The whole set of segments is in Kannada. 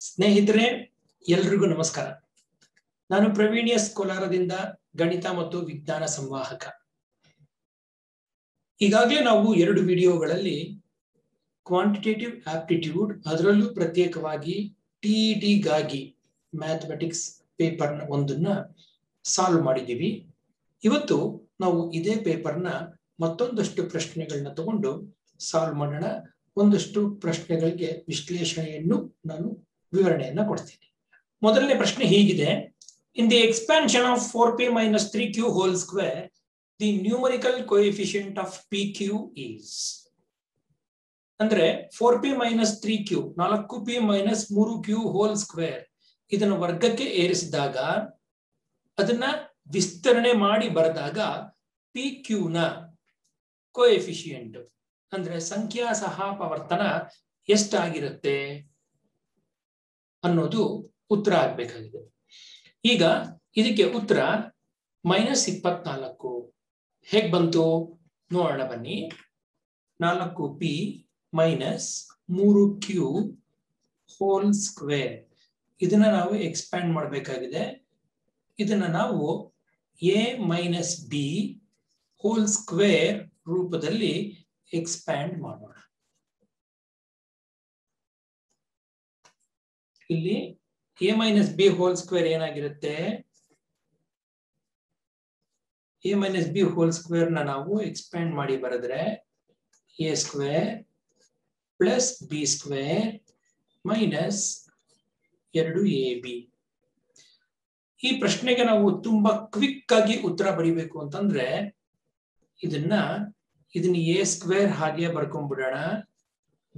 ಸ್ನೇಹಿತರೆ ಎಲ್ಲರಿಗೂ ನಮಸ್ಕಾರ. ನಾನು ಪ್ರವೀಣ್ ಎಸ್ ಕೋಲಾರದಿಂದ ಗಣಿತ ಮತ್ತು ವಿಜ್ಞಾನ ಸಂವಾಹಕ. ಈಗಾಗಲೇ ನಾವು 2 ವಿಡಿಯೋಗಳಲ್ಲಿ ಕ್ವಾಂಟಿಟೇಟಿವ್ ಆಪ್ಟಿಟ್ಯೂಡ್ ಅದರಲ್ಲೂ ಪ್ರತ್ಯೇಕವಾಗಿ ಟಿಇಟಿ ಗಾಗಿ ಮ್ಯಾಥಮೆಟಿಕ್ಸ್ ಪೇಪರ್ನ ಒಂದನ್ನ ಸಾಲ್ವ್ ಮಾಡಿದ್ದೀವಿ. ಇವತ್ತು ನಾವು ಇದೇ ಪೇಪರ್ನ ಮತ್ತೊಂದಷ್ಟು ಪ್ರಶ್ನೆಗಳನ್ನ ತಗೊಂಡು ಸಾಲ್ವ್ ಮಾಡೋಣ. ಒಂದಷ್ಟು ಪ್ರಶ್ನೆಗಳಿಗೆ ವಿಶ್ಲೇಷಣೆಯನ್ನು ನಾನು ವಿವರಣೆಯನ್ನ ಕೊಡ್ತೀನಿ. ಮೊದಲನೇ ಪ್ರಶ್ನೆ ಹೀಗಿದೆ: in the expansion of 4p - 3q whole square the numerical coefficient of pq is. ಅಂದ್ರೆ 4p - 3q 4p - 3q whole square ಇದನ್ನು ವರ್ಗಕ್ಕೆ ಏರಿಸಿದಾಗ ಅದನ್ನ ವಿಸ್ತರಣೆ ಮಾಡಿ ಬರೆದಾಗ pq ನ ಕೋಎಫಿಷಿಯಂಟ್ ಅಂದ್ರೆ ಸಂಖ್ಯಾ ಸಹಪವರ್ತನ ಎಷ್ಟಾಗಿರುತ್ತೆ ಅನ್ನೋದು ಉತ್ತರ ಆಗ್ಬೇಕಾಗಿದೆ. ಈಗ ಇದಕ್ಕೆ ಉತ್ತರ -24. ಹೇಗ್ ಬಂತು ನೋಡೋಣ ಬನ್ನಿ. 4p - 3q ಹೋಲ್ ಸ್ಕ್ವೇರ್ ಇದನ್ನ ನಾವು ಎಕ್ಸ್ಪ್ಯಾಂಡ್ ಮಾಡಬೇಕಾಗಿದೆ. ಇದನ್ನ ನಾವು a - b ಹೋಲ್ ಸ್ಕ್ವೇರ್ ರೂಪದಲ್ಲಿ ಎಕ್ಸ್ಪ್ಯಾಂಡ್ ಮಾಡೋಣ. ಇಲ್ಲಿ a - b ಹೋಲ್ ಸ್ಕ್ವೇರ್ ಏನಾಗಿರುತ್ತೆ? a - b ಹೋಲ್ ಸ್ಕ್ವೇರ್ ನ ನಾವು ಎಕ್ಸ್ಪ್ಯಾಂಡ್ ಮಾಡಿ ಬರೆದ್ರೆ a square plus b square minus 2ab. ಈ ಪ್ರಶ್ನೆಗೆ ನಾವು ತುಂಬಾ ಕ್ವಿಕ್ ಆಗಿ ಉತ್ತರ ಬರೀಬೇಕು ಅಂತಂದ್ರೆ ಇದನ್ನ a ಸ್ಕ್ವೇರ್ ಹಾಗೆ ಬರ್ಕೊಂಡ್ಬಿಡೋಣ,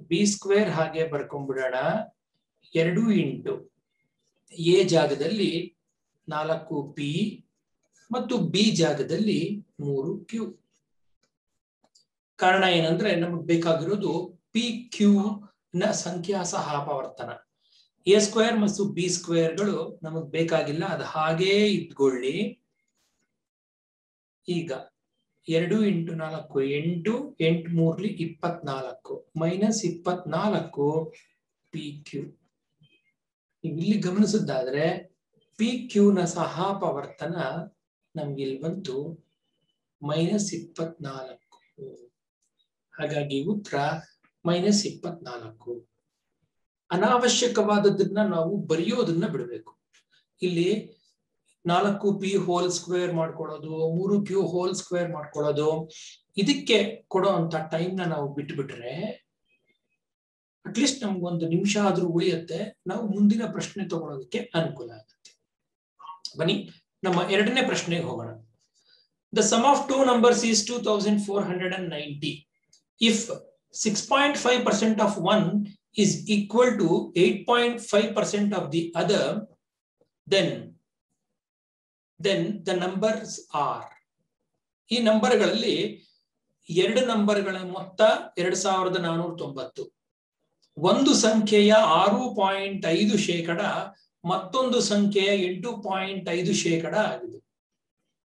b ಸ್ಕ್ವೇರ್ ಹಾಗೆ ಬರ್ಕೊಂಡ್ಬಿಡೋಣ. 2 ಇಂಟು a ಜಾಗದಲ್ಲಿ 4p ಮತ್ತು b ಜಾಗದಲ್ಲಿ 3q. ಕಾರಣ ಏನಂದ್ರೆ ನಮಗೆ ಬೇಕಾಗಿರೋದು pq ನ ಸಂಖ್ಯಾ ಸಹಪವರ್ತನ. a ಸ್ಕ್ವೇರ್ ಮತ್ತು b ಸ್ಕ್ವೇರ್ಗಳು ನಮಗ್ ಬೇಕಾಗಿಲ್ಲ, ಅದು ಹಾಗೇ ಇಟ್ಕೊಳ್ಳಿ. ಈಗ 2 ಇಂಟು 4 8, 8 3 24 ಮೈನಸ್ 24 pq. ಇಲ್ಲಿ ಗಮನಿಸಿದ್ದಾದ್ರೆ pq ನ ಸಹಪವರ್ತನ ನಮ್ಗೆ ಇಲ್ಲಿ ಬಂತು -24. ಹಾಗಾಗಿ ಉತ್ತರ -24. ಅನಾವಶ್ಯಕವಾದದನ್ನ ನಾವು ಬರೆಯೋದನ್ನ ಬಿಡಬೇಕು. ಇಲ್ಲಿ 4p ಹೋಲ್ ಸ್ಕ್ವೇರ್ ಮಾಡ್ಕೊಳ್ಳೋದು, 3q ಹೋಲ್ ಸ್ಕ್ವೇರ್ ಮಾಡ್ಕೊಳ್ಳೋದು, ಇದಕ್ಕೆ ಕೊಡೋ ಅಂತ ಟೈಮ್ ನ ನಾವು ಬಿಟ್ಬಿಟ್ರೆ ಅಟ್ಲೀಸ್ಟ್ ನಮ್ಗೊಂದು ನಿಮಿಷ ಆದ್ರೂ ಉಳಿಯುತ್ತೆ. ನಾವು ಮುಂದಿನ ಪ್ರಶ್ನೆ ತಗೊಳ್ಳೋದಕ್ಕೆ ಅನುಕೂಲ ಆಗುತ್ತೆ. ಬನ್ನಿ ನಮ್ಮ ಎರಡನೇ ಪ್ರಶ್ನೆಗೆ ಹೋಗೋಣ. The sum of 2 numbers is 2490. If 6.5% of one is equal to 8.5% of the other, then the numbers are. ಈ ನಂಬರ್ಗಳಲ್ಲಿ 2 ನಂಬರ್ಗಳ ಮೊತ್ತ 2490. ಒಂದು ಸಂಖ್ಯೆಯ 6.5% ಮತ್ತೊಂದು ಸಂಖ್ಯೆಯ 8.5% ಆಗಿದೆ.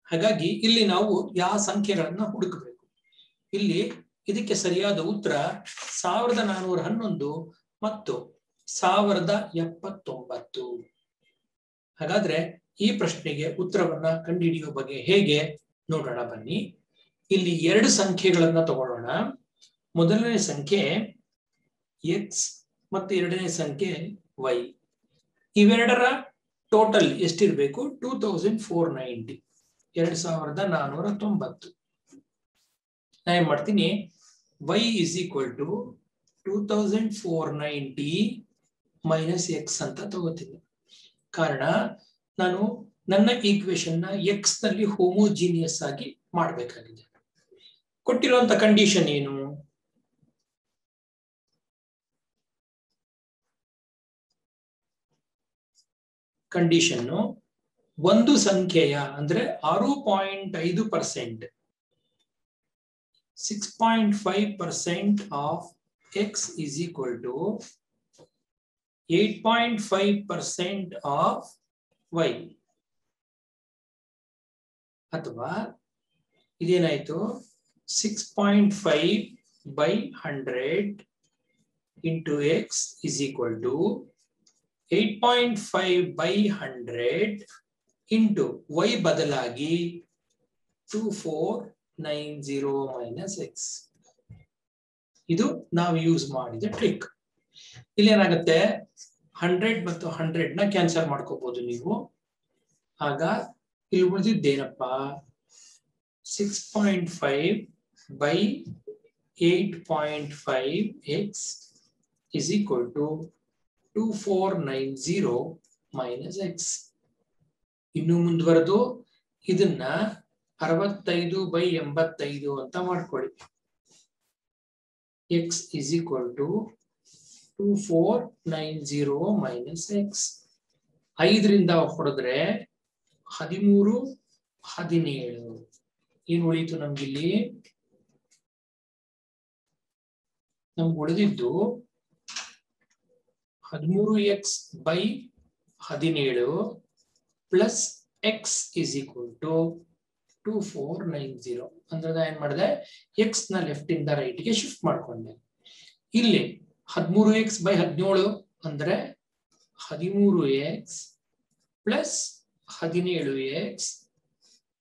ಹಾಗಾಗಿ ಇಲ್ಲಿ ನಾವು ಯಾವ ಸಂಖ್ಯೆಗಳನ್ನ ಹುಡುಕಬೇಕು? ಇಲ್ಲಿ ಇದಕ್ಕೆ ಸರಿಯಾದ ಉತ್ತರ 1411 ಮತ್ತು 1079. ಹಾಗಾದ್ರೆ ಈ ಪ್ರಶ್ನೆಗೆ ಉತ್ತರವನ್ನ ಕಂಡುಹಿಡಿಯುವ ಬಗ್ಗೆ ಹೇಗೆ ನೋಡೋಣ ಬನ್ನಿ. ಇಲ್ಲಿ 2 ಸಂಖ್ಯೆಗಳನ್ನ ತಗೊಳ್ಳೋಣ. ಮೊದಲನೇ ಸಂಖ್ಯೆ x ಮತ್ತು ಎರಡನೇ ಸಂಖ್ಯೆ y. ಇವೆರಡರ ಟೋಟಲ್ ಎಷ್ಟಿರ್ಬೇಕು? 2490, 2490. ನಾನು ಏನ್ ಮಾಡ್ತೀನಿ, y is equal to 2490 minus x ಅಂತ ತಗೋತೀನಿ. ಕಾರಣ ನಾನು ನನ್ನ ಈಕ್ವೇಶನ್ ನ x ನಲ್ಲಿ ಹೋಮೋಜಿನಿಯಸ್ ಆಗಿ ಮಾಡಬೇಕಾಗಿದೆ. ಕೊಟ್ಟಿರುವಂತ ಕಂಡೀಷನ್ ಏನು? ಕಂಡೀಷನ್ ಒಂದು ಸಂಖ್ಯೆಯ ಅಂದ್ರೆ 6.5%, 6.5% of x is equal to 8.5% of y. ಅಥವಾ ಇದೇನಾಯ್ತು, 6.5/100 into x is equal to 8.5 by 100 into y ಬದಲಾಗಿ 2490 minus x. ಇದು ನಾವು ಯೂಸ್ ಮಾಡಿದ ಟ್ರಿಕ್. ಇಲ್ಲಿ ಏನಾಗುತ್ತೆ 100 ಮತ್ತು 100 ನ ಕ್ಯಾನ್ಸಲ್ ಮಾಡ್ಕೋಬಹುದು ನೀವು. ಆಗ ಇಲ್ಲಿ ಉಳಿದಿದ್ದೇನಪ್ಪ 6.5 by 8.5x is equal to 2490 minus x. ಇನ್ನು ಮುಂದುವರೆದು ಇದನ್ನ 65/85 ಅಂತ ಮಾಡ್ಕೊಳ್ಳಿ. x is equal to 2490 minus x. 5ರಿಂದ ಹೊಡೆದ್ರೆ 13 17. ಏನು ಉಳಿಯಿತು ನಮ್ಗಿಲ್ಲಿ? ನಮ್ಗೆ ಉಳಿದಿದ್ದು 13x by 17 plus x is equal to 2490. ಅಂದ್ರೆ ಏನ್ ಮಾಡಿದೆ, x ನ ಲೆಫ್ಟ್ ಇಂದ ರೈಟ್ ಗೆ ಶಿಫ್ಟ್ ಮಾಡ್ಕೊಂಡೆ. ಇಲ್ಲಿ 13x by 17 ಅಂದ್ರೆ 13x plus 17x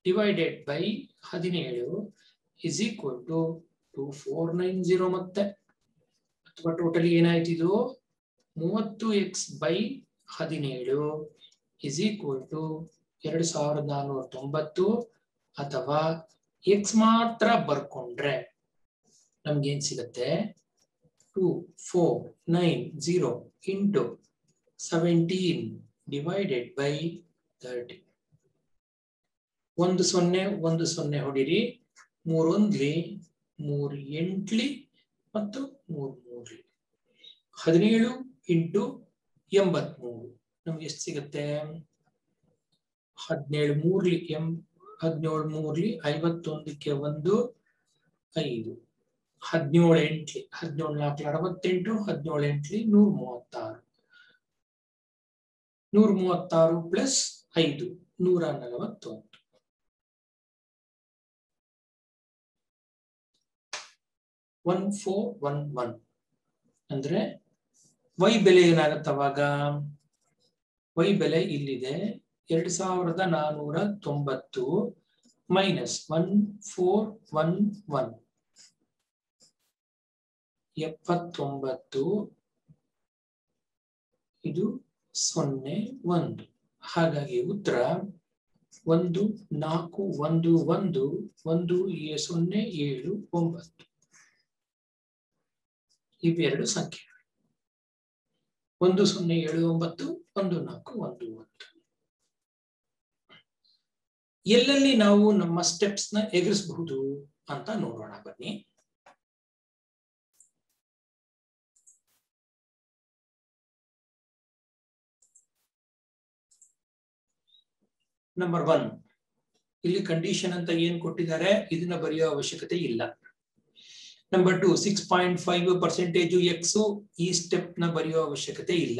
divided by 17 is equal to 2490. ಮತ್ತೆ ಅಥವಾ ಟೋಟಲಿ ಏನಾಯ್ತು ಇದು 30x by 17 is equal to 2490. ಅಥವಾ x ಮಾತ್ರ ಬರ್ಕೊಂಡ್ರೆ ನಮ್ಗೆ ಏನ್ ಸಿಗುತ್ತೆ 2490 into 17 divided by 30. 1 0 ಹೊಡಿರಿ, 3 1 3 8 ಮತ್ತು 3 3 17 into 83 ನಮ್ಗೆ ಎಷ್ಟು ಸಿಗುತ್ತೆ? 17 3 17 3 51ಕ್ಕೆ 1 5 17 8 17 4 68 17 8 136 136 ಪ್ಲಸ್ 5 141. ಅಂದ್ರೆ y ಬೆಲೆ ಏನಾಗುತ್ತೆ ಅವಾಗ? y ಬೆಲೆ ಇಲ್ಲಿದೆ 2490 ಮೈನಸ್ 1411 79 ಇದು 01. ಹಾಗಾಗಿ ಉತ್ತರ 14111079. ಇವೆರಡು ಸಂಖ್ಯೆ 1079 1411. ಎಲ್ಲೆಲ್ಲಿ ನಾವು ನಮ್ಮ ಸ್ಟೆಪ್ಸ್ ನ ಎಗರಿಸಬಹುದು ಅಂತ ನೋಡೋಣ ಬನ್ನಿ. ನಂಬರ್ 1 ಇಲ್ಲಿ ಕಂಡೀಷನ್ ಅಂತ ಏನ್ ಕೊಟ್ಟಿದ್ದಾರೆ ಇದನ್ನ ಬರೆಯೋ ಅವಶ್ಯಕತೆ ಇಲ್ಲ. ನಂಬರ್ 2 6.5% x ಈ ಸ್ಟೆಪ್ ನ ಬರೆಯೋ ಅವಶ್ಯಕತೆ ಇಲ್ಲ.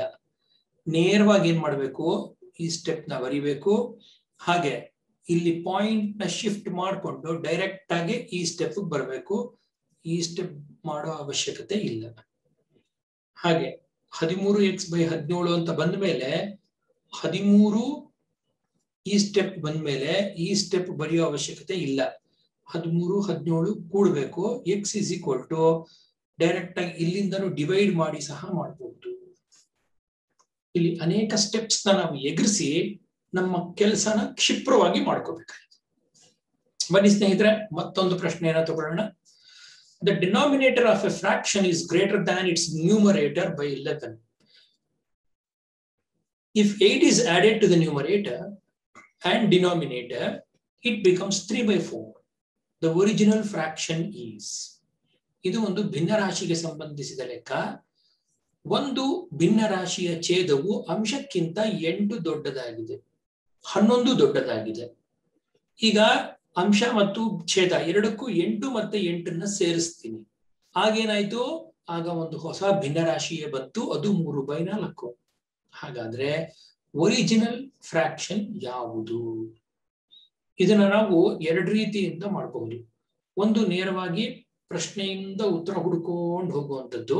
ನೇರವಾಗಿ ಏನ್ ಮಾಡಬೇಕು, ಈ ಸ್ಟೆಪ್ ನ ಬರಿಬೇಕು. ಹಾಗೆ ಇಲ್ಲಿ ಪಾಯಿಂಟ್ ನ ಶಿಫ್ಟ್ ಮಾಡಿಕೊಂಡು ಡೈರೆಕ್ಟ್ ಆಗಿ ಈ ಸ್ಟೆಪ್ ಬರಬೇಕು. ಈ ಸ್ಟೆಪ್ ಮಾಡೋ ಅವಶ್ಯಕತೆ ಇಲ್ಲ. ಹಾಗೆ 13x by 17 ಅಂತ ಬಂದ ಮೇಲೆ 13 ಈ ಸ್ಟೆಪ್ ಬಂದ ಮೇಲೆ ಈ ಸ್ಟೆಪ್ ಬರೆಯೋ ಅವಶ್ಯಕತೆ ಇಲ್ಲ. 13 17 ಕೂಡಬೇಕು. x is equal to direct ಆಗಿ ಇಲ್ಲಿಂದನೂ ಡಿವೈಡ್ ಮಾಡಿ ಸಹ ಮಾಡಬಹುದು. ಇಲ್ಲಿ ಅನೇಕ ಸ್ಟೆಪ್ಸ್ ನ ನಾವು ಎಗರಿಸಿ ನಮ್ಮ ಕೆಲಸನ ಕ್ಷಿಪ್ರವಾಗಿ ಮಾಡ್ಕೋಬೇಕಾಗಿದೆ. ಬನ್ನಿ ಸ್ನೇಹಿತರೆ, ಮತ್ತೊಂದು ಪ್ರಶ್ನೆಯನ್ನ ತಗೊಳ್ಳೋಣ. The denominator of a fraction is greater than its numerator by 11. If 8 is added to the numerator and denominator, it becomes 3/4. The original fraction is. ಇದು ಒಂದು ಭಿನ್ನರಾಶಿಗೆ ಸಂಬಂಧಿಸಿದ ಲೆಕ್ಕ. ಒಂದು ಭಿನ್ನರಾಶಿಯ ಛೇದವು ಅಂಶಕ್ಕಿಂತ 8 ದೊಡ್ಡದಾಗಿದೆ, 11 ದೊಡ್ಡದಾಗಿದೆ. ಈಗ ಅಂಶ ಮತ್ತು ಛೇದ ಎರಡಕ್ಕೂ 8 ಮತ್ತೆ 8ನ್ನ ಸೇರಿಸ್ತೀನಿ. ಆಗೇನಾಯ್ತು, ಆಗ ಒಂದು ಹೊಸ ಭಿನ್ನರಾಶಿಯೇ ಬಂತು, ಅದು 3/4. ಹಾಗಾದ್ರೆ ಒರಿಜಿನಲ್ ಫ್ರಾಕ್ಷನ್ ಯಾವುದು? ಇದನ್ನ ನಾವು ಎರಡು ರೀತಿಯಿಂದ ಮಾಡಬಹುದು. ಒಂದು ನೇರವಾಗಿ ಪ್ರಶ್ನೆಯಿಂದ ಉತ್ತರ ಹುಡುಕೊಂಡು ಹೋಗುವಂಥದ್ದು,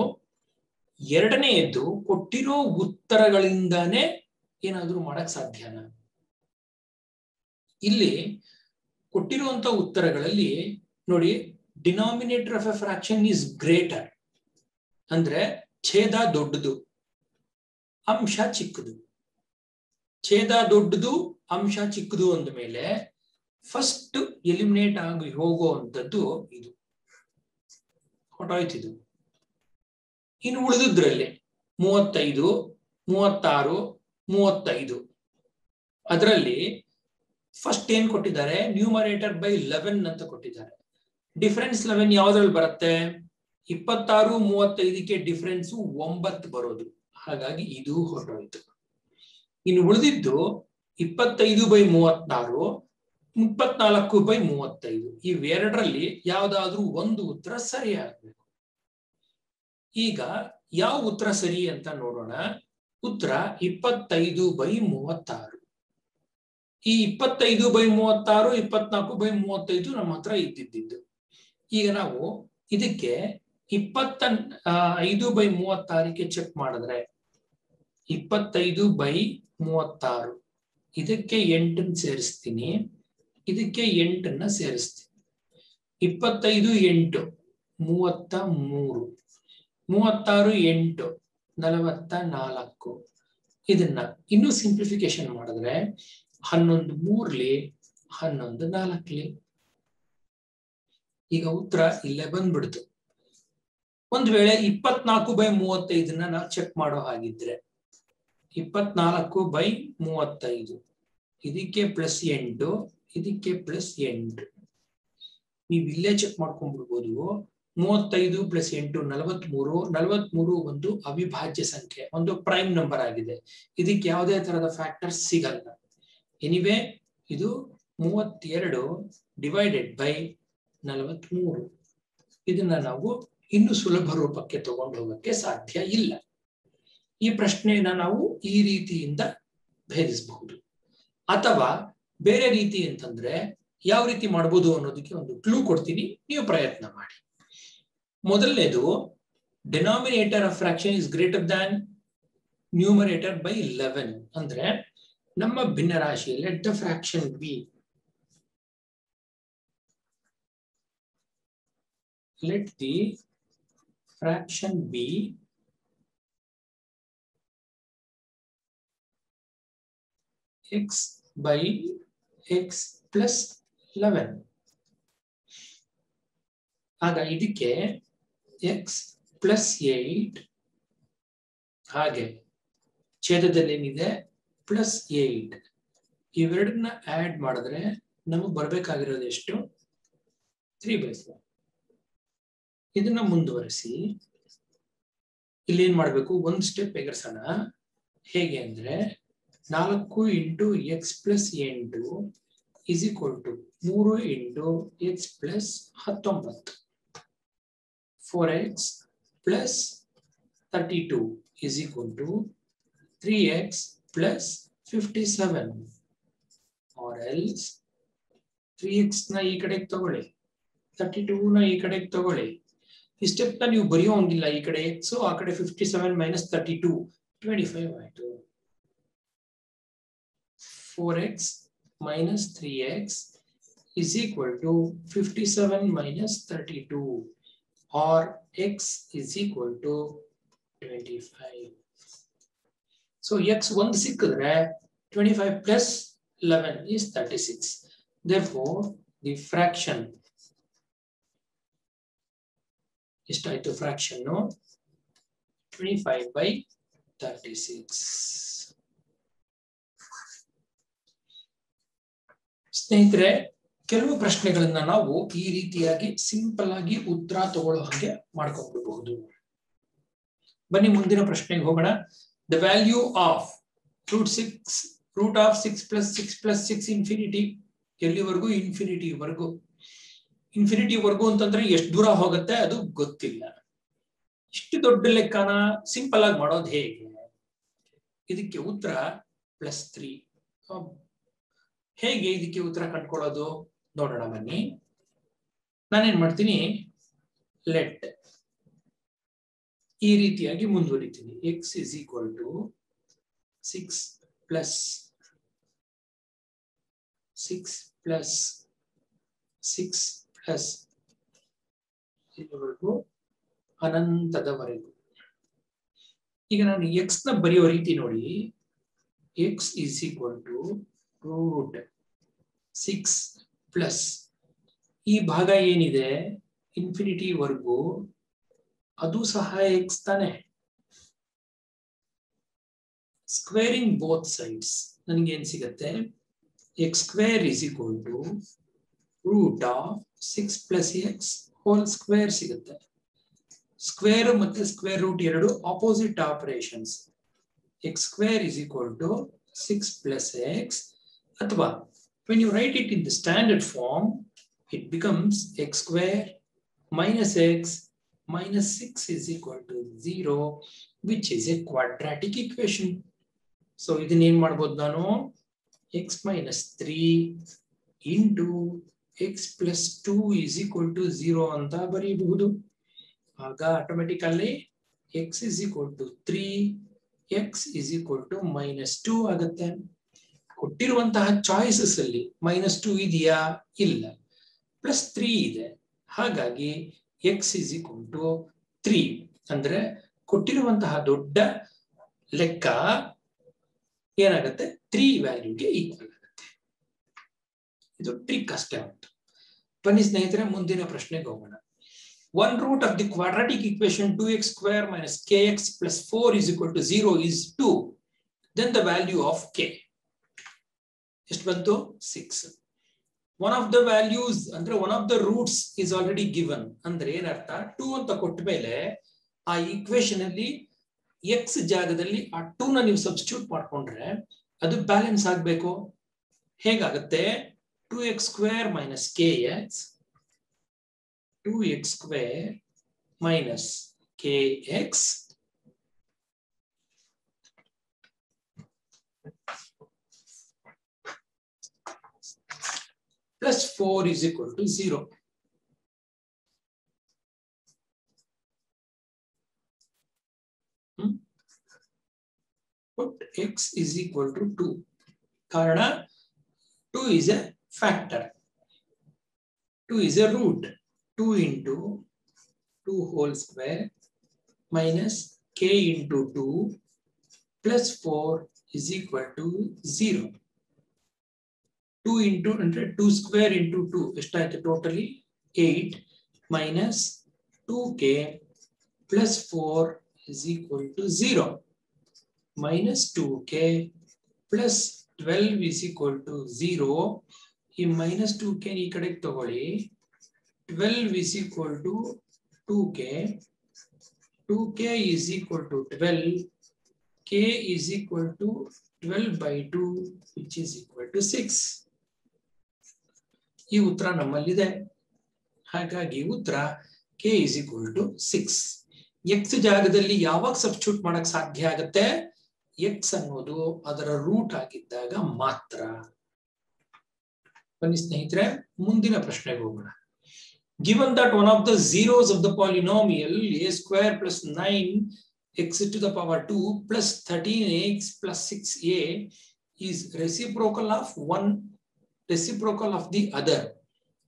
ಎರಡನೆಯದ್ದು ಕೊಟ್ಟಿರೋ ಉತ್ತರಗಳಿಂದಾನೇ ಏನಾದ್ರೂ ಮಾಡಕ್ ಸಾಧ್ಯನಾ? ಇಲ್ಲಿ ಕೊಟ್ಟಿರುವಂತ ಉತ್ತರಗಳಲ್ಲಿ ನೋಡಿ, denominator of A fraction is greater ಅಂದ್ರೆ ಛೇದ ದೊಡ್ಡದು, ಅಂಶ ಚಿಕ್ಕದು. ಛೇದ ದೊಡ್ಡದು, ಅಂಶ ಚಿಕ್ಕದು ಅಂದ ಮೇಲೆ ಫಸ್ಟ್ ಎಲಿಮಿನೇಟ್ ಆಗಿ ಹೋಗುವಂಥದ್ದು ಇದು, ಹೊಟ್ಟೋಯ್ತಿದು. ಇನ್ನು ಉಳಿದಿದ್ರಲ್ಲಿ 35, 36, 35 ಅದರಲ್ಲಿ ಫಸ್ಟ್ ಏನ್ ಕೊಟ್ಟಿದ್ದಾರೆ? ನ್ಯೂಮರೇಟರ್ ಬೈ 11 ಅಂತ ಕೊಟ್ಟಿದ್ದಾರೆ. ಡಿಫರೆನ್ಸ್ 11 ಯಾವ್ದ್ರಲ್ಲಿ ಬರುತ್ತೆ? 26, 35ಕ್ಕೆ ಡಿಫರೆನ್ಸ್ 9 ಬರೋದು. ಹಾಗಾಗಿ ಇದು ಹೊರಟೋಯ್ತು. ಇನ್ನು ಉಳಿದಿದ್ದು 25/36, 24/35. ಇವೆರಡರಲ್ಲಿ ಯಾವ್ದಾದ್ರೂ ಒಂದು ಉತ್ತರ ಸರಿ ಆಗ್ಬೇಕು. ಈಗ ಯಾವ ಉತ್ತರ ಸರಿ ಅಂತ ನೋಡೋಣ. ಉತ್ತರ 25/36. ಈ 25/36, 24/35 ನಮ್ಮ ಹತ್ರ ಇದ್ದಿದ್ದು. ಈಗ ನಾವು ಇದಕ್ಕೆ 25/36ಕ್ಕೆ ಚೆಕ್ ಮಾಡಿದ್ರೆ 25/36 ಇದಕ್ಕೆ 8 ಸೇರಿಸ್ತೀನಿ, ಇದಕ್ಕೆ 8 ಸೇರಿಸ್ತೀನಿ. 25 8 33, 36 8 44. ಇದನ್ನ ಇನ್ನೂ ಸಿಂಪ್ಲಿಫಿಕೇಶನ್ ಮಾಡಿದ್ರೆ 11 3 11 4. ಈಗ ಉತ್ತರ ಇಲ್ಲೇ ಬಂದ್ಬಿಡ್ತು. ಒಂದ್ ವೇಳೆ 24/35 ನಾವು ಚೆಕ್ ಮಾಡೋ ಹಾಗಿದ್ರೆ 24/35 ಇದಕ್ಕೆ +8, ಇದಕ್ಕೆ +8. ನೀವು ಇಲ್ಲೇ ಚೆಕ್ ಮಾಡ್ಕೊಂಡ್ಬಿಡ್ಬೋದು. 35 + 8 43. 43 ಒಂದು ಅವಿಭಾಜ್ಯ ಸಂಖ್ಯೆ, ಒಂದು ಪ್ರೈಮ್ ನಂಬರ್ ಆಗಿದೆ. ಇದಕ್ಕೆ ಯಾವುದೇ ತರಹದ ಫ್ಯಾಕ್ಟರ್ ಸಿಗಲ್ಲ. ಎನಿವೆ ಇದು 32 / 43. ಇದನ್ನ ನಾವು ಇನ್ನು ಸುಲಭ ರೂಪಕ್ಕೆ ತಗೊಂಡು ಹೋಗಕ್ಕೆ ಸಾಧ್ಯ ಇಲ್ಲ. ಈ ಪ್ರಶ್ನೆಯನ್ನ ನಾವು ಈ ರೀತಿಯಿಂದ ಭೇದಿಸಬಹುದು. ಅಥವಾ ಬೇರೆ ರೀತಿ ಅಂತಂದ್ರೆ ಯಾವ ರೀತಿ ಮಾಡಬಹುದು ಅನ್ನೋದಕ್ಕೆ ಒಂದು ಕ್ಲೂ ಕೊಡ್ತೀನಿ, ನೀವು ಪ್ರಯತ್ನ ಮಾಡಿ. ಮೊದಲನೇದು, denominator of fraction is greater than numerator by 11. ಅಂದ್ರೆ ನಮ್ಮ ಭಿನ್ನರಾಶಿ let the fraction B, let the fraction be x by x plus 11. ಆಗ ಇದಕ್ಕೆ x plus 8 ಹಾಗೆ ಛೇದದಲ್ಲಿ ಏನಿದೆ +8 ಇವೆರಡನ್ನ ಆಡ್ ಮಾಡಿದ್ರೆ ನಮಗೆ ಬರಬೇಕಾಗಿರೋದು ಎಷ್ಟು? 3/4. ಇದನ್ನ ಮುಂದುವರಿಸಿ ಇಲ್ಲಿ ಏನ್ ಮಾಡ್ಬೇಕು? ಒಂದು ಸ್ಟೆಪ್ ಎಗರ್ಸೋಣ. ಹೇಗೆ ಅಂದ್ರೆ 4 × x + 8 is equal to 3 × x + 19. 4x + 32 is equal to 3x + 57. or else 3x ನ ಈ ಕಡೆಗೆ ತಗೊಳ್ಳಿ, 32 ನ ಈ ಕಡೆಗೆ ತಗೊಳ್ಳಿ. ಈ ಸ್ಟೆಪ್ ನ ನೀವು ಬರೆಯೋಂಗಿಲ್ಲ. ಈ ಕಡೆ x, ಆ ಕಡೆ 57 - 32 25 ಆಯ್ತು. 4x - 3x is equal to 57 - 32 or x is equal to 25. So x ಒಂದು ಸಿಕ್ಕಿದ್ರೆ 25 + 11 is 36. Therefore the fraction ಎಷ್ಟಾಯ್ತು? ಫ್ರಾಕ್ಷನ್ 25/36. ಸ್ನೇಹಿತರೆ, ಕೆಲವು ಪ್ರಶ್ನೆಗಳನ್ನ ನಾವು ಈ ರೀತಿಯಾಗಿ ಸಿಂಪಲ್ ಆಗಿ ಉತ್ತರ ತಗೊಳ್ಳೋ ಹಾಗೆ ಮಾಡ್ಕೊಂಡ್ಬಿಡಬಹುದು. ಬನ್ನಿ ಮುಂದಿನ ಪ್ರಶ್ನೆಗೆ ಹೋಗೋಣ. The value of √6 + 6 + 6 infinity. ಎಲ್ಲಿವರೆಗೂ? ಇನ್ಫಿನಿಟಿವರೆಗೂ. ಇನ್ಫಿನಿಟಿವರೆಗೂ ಅಂತಂದ್ರೆ ಎಷ್ಟು ದೂರ ಹೋಗುತ್ತೆ ಅದು ಗೊತ್ತಿಲ್ಲ. ಇಷ್ಟು ದೊಡ್ಡ ಲೆಕ್ಕನ ಸಿಂಪಲ್ ಆಗಿ ಮಾಡೋದು ಹೇಗೆ? ಇದಕ್ಕೆ ಉತ್ತರ +3. ಹೇಗೆ ಇದಕ್ಕೆ ಉತ್ತರ ಕಂಡುಕೊಳ್ಳೋದು ನೋಡೋಣ ಬನ್ನಿ. ನಾನೇನ್ ಮಾಡ್ತೀನಿ, ಲೆಟ್ ಈ ರೀತಿಯಾಗಿ ಮುಂದುವರಿತೀನಿ. x is equal to 6 plus 6 plus ಇದುವರೆಗೂ ಅನಂತದವರೆಗೂ. ಈಗ ನಾನು x ನ ಬರೆಯುವ ರೀತಿ ನೋಡಿ. x is equal to root 6 plus ಈ ಭಾಗ ಏನಿದೆ ಇನ್ಫಿನಿಟಿ ವರ್ಗು ಅದು ಸಹ x ತಾನೆ. ಸ್ಕ್ವೇರಿಂಗ್ ಬೋತ್ ಸೈಡ್ಸ್ ನನಗೆ ಏನ್ ಸಿಗತ್ತೆ, x square is equal to root of 6 plus x whole square ಸಿಗುತ್ತೆ. ಸ್ಕ್ವೇರ್ ಮತ್ತೆ ಸ್ಕ್ವೇರ್ ರೂಟ್ ಎರಡು opposite operations. x square is equal to 6 plus x, ಅಥವಾ when you write it in the standard form it becomes x square minus x minus 6 is equal to 0, which is a quadratic equation. So ಇದನ್ನ ಏನ್ ಮಾಡಬಹುದು ನಾನು, x minus 3 into x plus 2 is equal to 0 ಅಂತ ಬರೆಯಬಹುದು. ಆಗ automatically x is equal to 3, x is equal to minus 2 ಆಗುತ್ತೆ. ಕೊಟ್ಟಿರುವಂತಹ ಚಾಯ್ಸಸ್ ಅಲ್ಲಿ -2 ಇದೆಯಾ? ಇಲ್ಲ. +3 ಇದೆ. ಹಾಗಾಗಿ x is equal to 3 ಅಂದ್ರೆ ಕೊಟ್ಟಿರುವಂತಹ ದೊಡ್ಡ ಲೆಕ್ಕ ಏನಾಗುತ್ತೆ, 3 ವ್ಯಾಲ್ಯೂಗೆ ಈಕ್ವಲ್ ಆಗುತ್ತೆ. ಇದು ಟ್ರಿಕ್ ಅಷ್ಟೇ ಉಂಟು. ಬನ್ನಿ ಸ್ನೇಹಿತರೆ, ಮುಂದಿನ ಪ್ರಶ್ನೆಗೆ ಹೋಗೋಣ. One root of the quadratic equation 2x square minus kx plus 4 is equal to 0 is 2. Then the value of k. ಎಷ್ಟು ಬಂತು? 6. One of the values ಅಂದ್ರೆ one of the roots is already given. ಅಂದ್ರೆ ಏನರ್ಥ, 2 ಅಂತ ಕೊಟ್ಟ ಮೇಲೆ ಆ ಈಕ್ವೇಶನ್ ಅಲ್ಲಿ x ಜಾಗದಲ್ಲಿ ಆ 2 ನ ನೀವು ಸಬ್ಸ್ಟಿಟ್ಯೂಟ್ ಮಾಡ್ಕೊಂಡ್ರೆ ಅದು ಬ್ಯಾಲೆನ್ಸ್ ಆಗಬೇಕು. ಹೇಗಾಗುತ್ತೆ? 2x square minus kx 2x square minus kx plus 4 is equal to 0. Put x is equal to 2. ಕಾರಣ 2 is a factor. 2 is a root. 2 into 2 whole square minus k into 2 plus 4 is equal to 0. 2 into 2 square into 2 ಎಷ್ಟಾಯ್ತು totally 8 minus 2k plus 4 is equal to 0. Minus 2k plus 12 is equal to 0. ಈ minus 2k ಈ ಕಡೆಗೆ ತಗೊಳ್ಳಿ. 12 is equal to 2k. 2k is equal to 12. K is equal to 12 by 2, which is equal to 6. ಈ ಉತ್ತರ ನಮ್ಮಲ್ಲಿದೆ. ಹಾಗಾಗಿ ಉತ್ತರ k is equal to 6. x ಜಾಗದಲ್ಲಿ ಯಾವಾಗ ಸಬ್ಸ್ಟಿಟ್ಯೂಟ್ ಮಾಡಕ್ ಸಾಧ್ಯ ಆಗುತ್ತೆ? x ಅನ್ನೋದು ಅದರ ರೂಟ್ ಆಗಿದ್ದಾಗ ಮಾತ್ರ. ಬನ್ನಿ ಸ್ನೇಹಿತರೆ, ಮುಂದಿನ ಪ್ರಶ್ನೆಗೆ ಹೋಗೋಣ. Given that one of the zeros of the polynomial a square plus 9x to the power 2 plus 13x plus 6a is reciprocal of the other,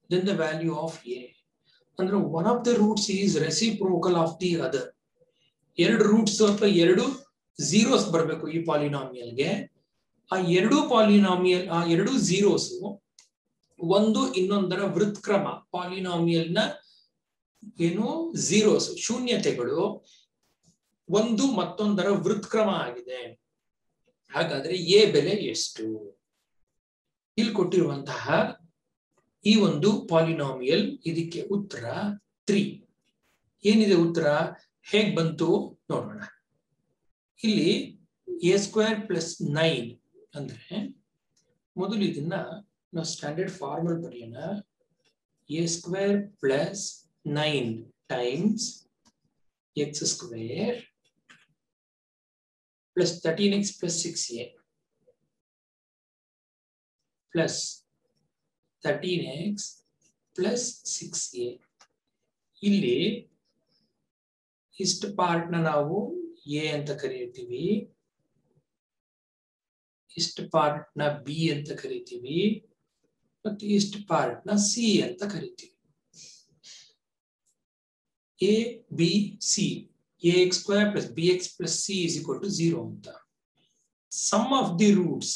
then the value of a. ಅಂದ್ರೆ one of the roots is reciprocal of the other. ಎರಡು ರೂಟ್ಸ್ ಅಥವಾ ಎರಡು ಝೀರೋಸ್ ಬರಬೇಕು ಈ ಪಾಲಿನಾಮಿಯಲ್ಗೆ. ಆ ಎರಡು ಝೀರೋಸ್ ಒಂದು ಇನ್ನೊಂದರ ವೃತ್ಕ್ರಮ, ಪಾಲಿನಾಮಿಯಲ್ ನ ಏನು ಝೀರೋಸ್ ಶೂನ್ಯತೆಗಳು ಒಂದು ಮತ್ತೊಂದರ ವೃತ್ಕ್ರಮ ಆಗಿದೆ. ಹಾಗಾದ್ರೆ ಎ ಬೆಲೆ ಎಷ್ಟು? ಇಲ್ಲಿ ಕೊಟ್ಟಿರುವಂತಹ ಈ ಒಂದು ಪಾಲಿನಾಮಿಯಲ್, ಇದಕ್ಕೆ ಉತ್ತರ 3. ಏನಿದೆ ಉತ್ತರ? ಹೇಗ್ ಬಂತು ನೋಡೋಣ. ಇಲ್ಲಿ a square plus 9 ಅಂದ್ರೆ ಮೊದಲು ಇದನ್ನ ನಾವು ಸ್ಟ್ಯಾಂಡರ್ಡ್ ಫಾರ್ಮಲ್ ಬರೆಯೋಣ. a square plus 9 times x square plus 13x plus 6a plus 13x plus 6a. ಇಲ್ಲಿ ಇಷ್ಟು ಪಾರ್ಟ್ ನ ನಾವು ಎ ಅಂತ ಕರೀತೀವಿ, ಇಷ್ಟು ಪಾರ್ಟ್ ನ ಬಿ ಅಂತ ಕರಿತೀವಿ, ಮತ್ತು ಇಷ್ಟು ಪಾರ್ಟ್ ನ ಸಿ ಅಂತ ಕರಿತೀವಿ. A B C, ax square plus bx plus c is equal to 0 ಅಂತ. Sum of the roots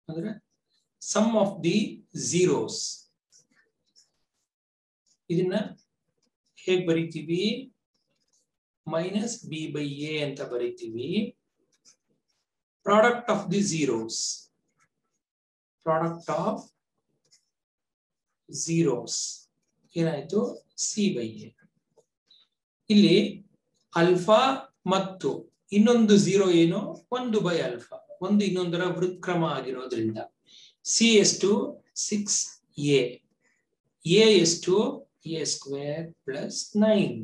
ಅಂದ್ರೆ sum of the zeros, ಇದನ್ನ ಹೇಗೆ ಬರೀತೀವಿ? ಮೈನಸ್ ಬಿ ಬೈ ಎ ಅಂತ ಬರೀತೀವಿ. Product of the zeros, product of zeros ಏನಾಯ್ತು? C by A. ಇಲ್ಲಿ ಅಲ್ಫಾ ಮತ್ತು ಇನ್ನೊಂದು ಝೀರೋ ಏನು? 1 ಬೈ ಅಲ್ಫಾ, ಒಂದು ಇನ್ನೊಂದರ ವೃತ್ಕ್ರಮ ಆಗಿರೋದ್ರಿಂದ ಸಿ ಎಷ್ಟು? 6a, ಎ ಎಷ್ಟು? a square plus 9.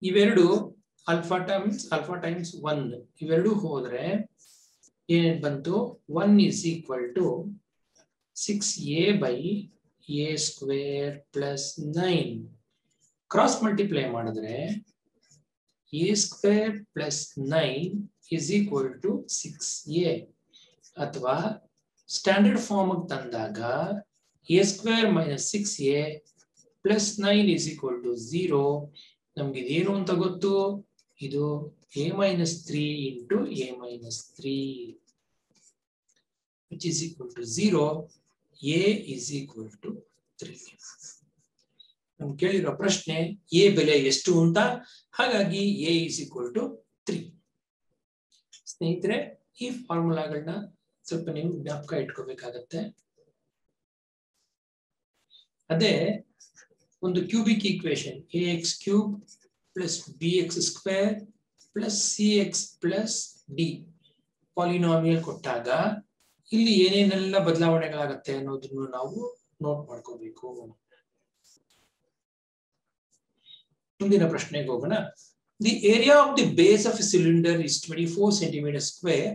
ಇವೆರಡು ಅಲ್ಫಾ ಟೈಮ್ಸ್ 1, ಇವೆರಡು ಹೋದ್ರೆ ಏನೇನ್ ಬಂತು? 1 is equal to 6a by a square plus 9. Cross multiply ಮಾಡಿದ್ರೆ a square plus 9 is equal to 6a, ಅಥವಾ ಸ್ಟ್ಯಾಂಡರ್ಡ್ ಫಾರ್ಮ್ ತಂದಾಗ a square minus 6a plus 9 is equal to 0. ನಮ್ಗೆ ಇದೇನು ಅಂತ ಗೊತ್ತು? ಇದು a minus 3 into a minus 3 which is equal to 0. a is equal to 3. ನಮ್ಗೆ ಕೇಳಿರೋ ಪ್ರಶ್ನೆ a ಬೆಲೆ ಎಷ್ಟು ಅಂತ, ಹಾಗಾಗಿ a is equal to 3. ಸ್ನೇಹಿತರೆ, ಈ ಫಾರ್ಮುಲಾಗಳನ್ನ ಸ್ವಲ್ಪ ನೀವು ಜ್ಞಾಪಕ ಇಟ್ಕೋಬೇಕಾಗತ್ತೆ. ಅದೇ ಒಂದು cubic equation ax cube plus bx square plus cx plus d polynomial ಕೊಟ್ಟಾಗ ಇಲ್ಲಿ ಏನೇನೆಲ್ಲ ಬದಲಾವಣೆಗಳಾಗತ್ತೆ ಅನ್ನೋದನ್ನು ನಾವು ನೋಟ್ ಮಾಡ್ಕೋಬೇಕು. ಮುಂದಿನ ಪ್ರಶ್ನೆಗೆ ಹೋಗೋಣ. The area of the base of a cylinder is 24 centimeter square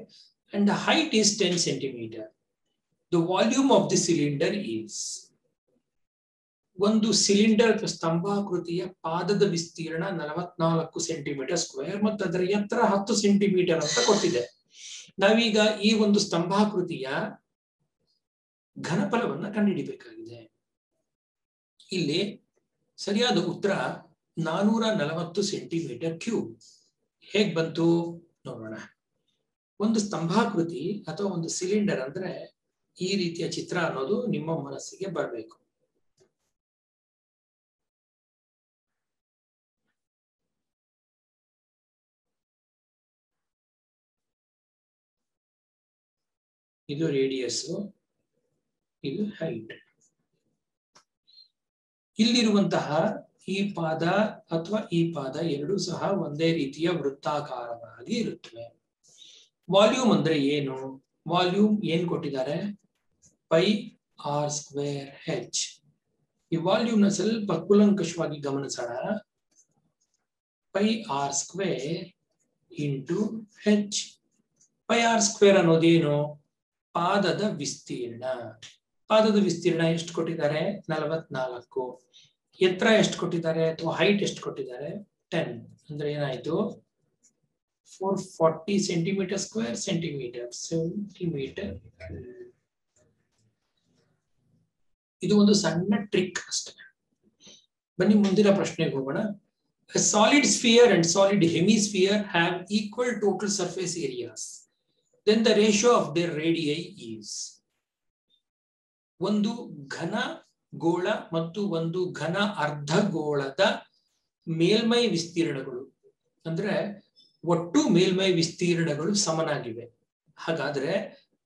and the height is 10 centimeter. The volume of the cylinder is. ಒಂದು ಸಿಲಿಂಡರ್ ಸ್ತಂಭಾಕೃತಿಯ ಪಾದದ ವಿಸ್ತೀರ್ಣ 44 ಸೆಂಟಿಮೀಟರ್ ಸ್ಕ್ವೇರ್ ಮತ್ತು ಅದರ ಎತ್ತರ 10 ಸೆಂಟಿಮೀಟರ್ ಅಂತ ಕೊಟ್ಟಿದೆ. ನಾವೀಗ ಈ ಒಂದು ಸ್ತಂಭಾಕೃತಿಯ ಘನಫಲವನ್ನ ಕಂಡುಹಿಡಿಬೇಕಾಗಿದೆ. ಇಲ್ಲಿ ಸರಿಯಾದ ಉತ್ತರ 440 ಸೆಂಟಿಮೀಟರ್ ಕ್ಯೂಬ್. ಹೇಗ್ ಬಂತು ನೋಡೋಣ. ಒಂದು ಸ್ತಂಭಾಕೃತಿ ಅಥವಾ ಒಂದು ಸಿಲಿಂಡರ್ ಅಂದ್ರೆ ಈ ರೀತಿಯ ಚಿತ್ರ ಅನ್ನೋದು ನಿಮ್ಮ ಮನಸ್ಸಿಗೆ ಬರಬೇಕು. ಇದು ರೇಡಿಯಸ್, ಇದು ಹೈಟ್. ಇಲ್ಲಿರುವಂತಹ ಈ ಪಾದ ಅಥವಾ ಈ ಪಾದ ಎರಡೂ ಸಹ ಒಂದೇ ರೀತಿಯ ವೃತ್ತಾಕಾರವಾಗಿ ಇರುತ್ತವೆ. ವಾಲ್ಯೂಮ್ ಅಂದ್ರೆ ಏನು? ವಾಲ್ಯೂಮ್ ಏನ್ ಕೊಟ್ಟಿದ್ದಾರೆ? Pi R square H. ಈ ವಾಲ್ಯೂಮ್ ನ ಸ್ವಲ್ಪ ಕೂಲಂಕಷವಾಗಿ ಗಮನಿಸೋಣ. Pi R square into H. Pi R square ಅನ್ನೋದೇನು? ಪಾದದ ವಿಸ್ತೀರ್ಣ. ಪಾದದ ವಿಸ್ತೀರ್ಣ ಎಷ್ಟು ಕೊಟ್ಟಿದ್ದಾರೆ? 44. ಎತ್ತರ ಎಷ್ಟು ಕೊಟ್ಟಿದ್ದಾರೆ ಅಥವಾ ಹೈಟ್ ಎಷ್ಟು ಕೊಟ್ಟಿದ್ದಾರೆ? 10. ಅಂದ್ರೆ ಏನಾಯ್ತು? 440 ಸೆಂಟಿಮೀಟರ್ ಸ್ಕ್ವೇರ್ ಸೆಂಟಿಮೀಟರ್. ಇದು ಒಂದು ಸಣ್ಣ ಟ್ರಿಕ್ ಅಷ್ಟೇ. ಬನ್ನಿ ಮುಂದಿನ ಪ್ರಶ್ನೆಗೆ ಹೋಗೋಣ. A solid sphere and solid hemisphere have equal total surface areas. Then the ratio of their radii is. ಒಂದು ಘನ ಗೋಳ ಮತ್ತು ಒಂದು ಘನ ಅರ್ಧಗೋಳದ ಮೇಲ್ಮೈ ವಿಸ್ತೀರ್ಣಗಳು ಅಂದ್ರೆ ಒಟ್ಟು ಮೇಲ್ಮೈ ವಿಸ್ತೀರ್ಣಗಳು ಸಮನಾಗಿವೆ. ಹಾಗಾದ್ರೆ